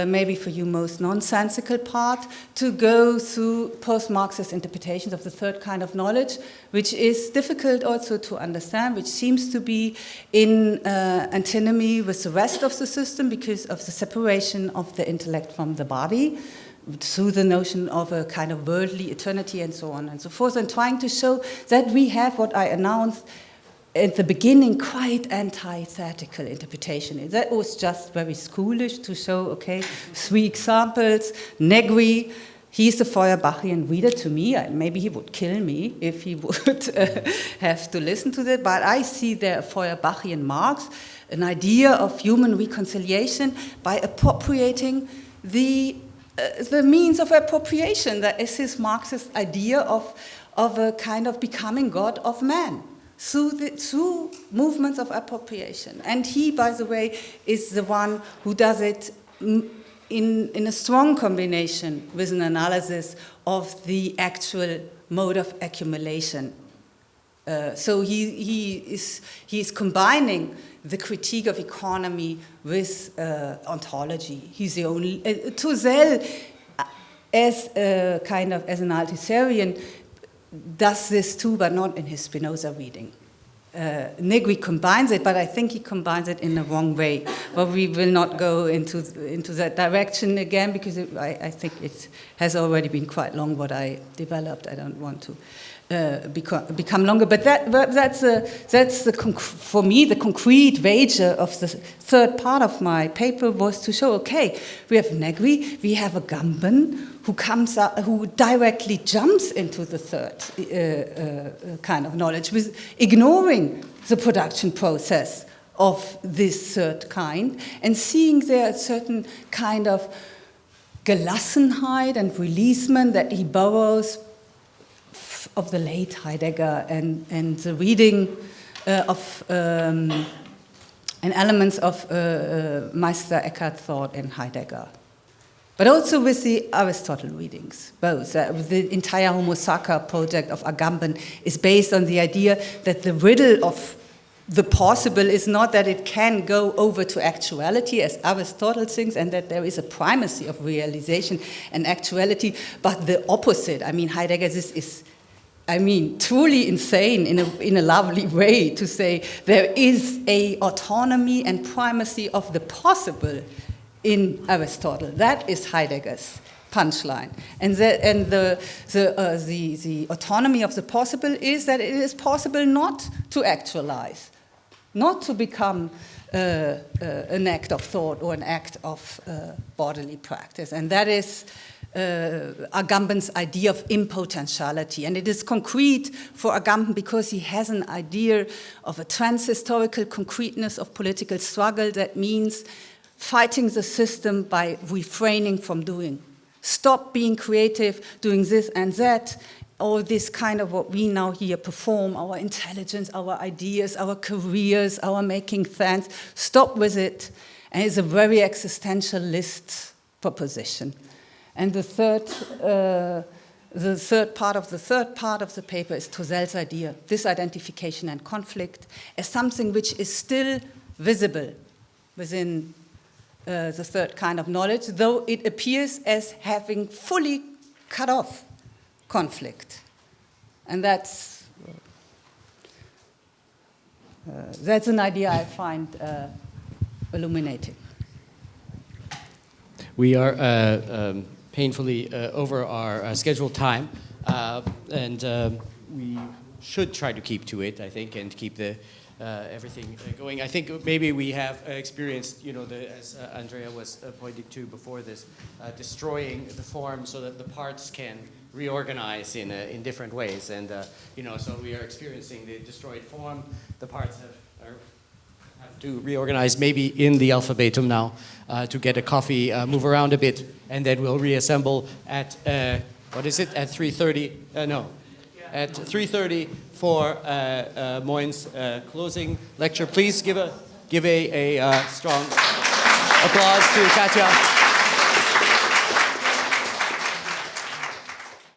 [SPEAKER 1] maybe for you most nonsensical part, to go through post-Marxist interpretations of the third kind of knowledge, which is difficult also to understand, which seems to be in antinomy with the rest of the system because of the separation of the intellect from the body, through the notion of a kind of worldly eternity and so on and so forth, and trying to show that we have what I announced at the beginning, quite antithetical interpretation. That was just very schoolish to show, okay, 3 examples. Negri, he's a Feuerbachian reader to me. Maybe he would kill me if he would have to listen to that. But I see there a Feuerbachian Marx, an idea of human reconciliation by appropriating the means of appropriation. That is his Marxist idea of a kind of becoming God of man. Through movements of appropriation. And he, by the way, is the one who does it in a strong combination with an analysis of the actual mode of accumulation. So he is combining the critique of economy with ontology. He's the only... Tozel, as an Althusserian, does this too, but not in his Spinoza reading. Negri combines it, but I think he combines it in the wrong way. But we will not go into that direction again, because I think it has already been quite long what I developed. I don't want to become longer. But that's for me, the concrete wager of the third part of my paper was to show, okay, we have Negri, we have Agamben, who directly jumps into the third kind of knowledge, with ignoring the production process of this third kind, and seeing there a certain kind of Gelassenheit and releasement that he borrows of the late Heidegger and the reading of and elements of Meister Eckhart thought in Heidegger. But also with the Aristotle readings, both. The entire Homo Sacer project of Agamben is based on the idea that the riddle of the possible is not that it can go over to actuality, as Aristotle thinks, and that there is a primacy of realization and actuality, but the opposite. I mean, Heidegger, this is, truly insane in a lovely way to say there is a autonomy and primacy of the possible in Aristotle. That is Heidegger's punchline. And the autonomy of the possible is that it is possible not to actualize, not to become an act of thought or an act of bodily practice. And that is Agamben's idea of impotentiality. And it is concrete for Agamben because he has an idea of a transhistorical concreteness of political struggle that means fighting the system by refraining from doing. Stop being creative, doing this and that, or this kind of what we now here perform, our intelligence, our ideas, our careers, our making sense. Stop with it. And it's a very existentialist proposition. And the third part of the paper is Tozel's idea, disidentification and conflict, as something which is still visible within the third kind of knowledge, though it appears as having fully cut off conflict. And that's an idea I find illuminating.
[SPEAKER 2] We are painfully over our scheduled time, and we should try to keep to it, I think, and keep the everything going. I think maybe we have experienced, as Andrea was pointing to before this, destroying the form so that the parts can reorganize in different ways, and so we are experiencing the destroyed form. The parts have to reorganize, maybe in the alphabetum now, to get a coffee, move around a bit, and then we'll reassemble at what is it? At 3:30? No. At 3:30 for Mogens' closing lecture. Please give a strong applause to Katja.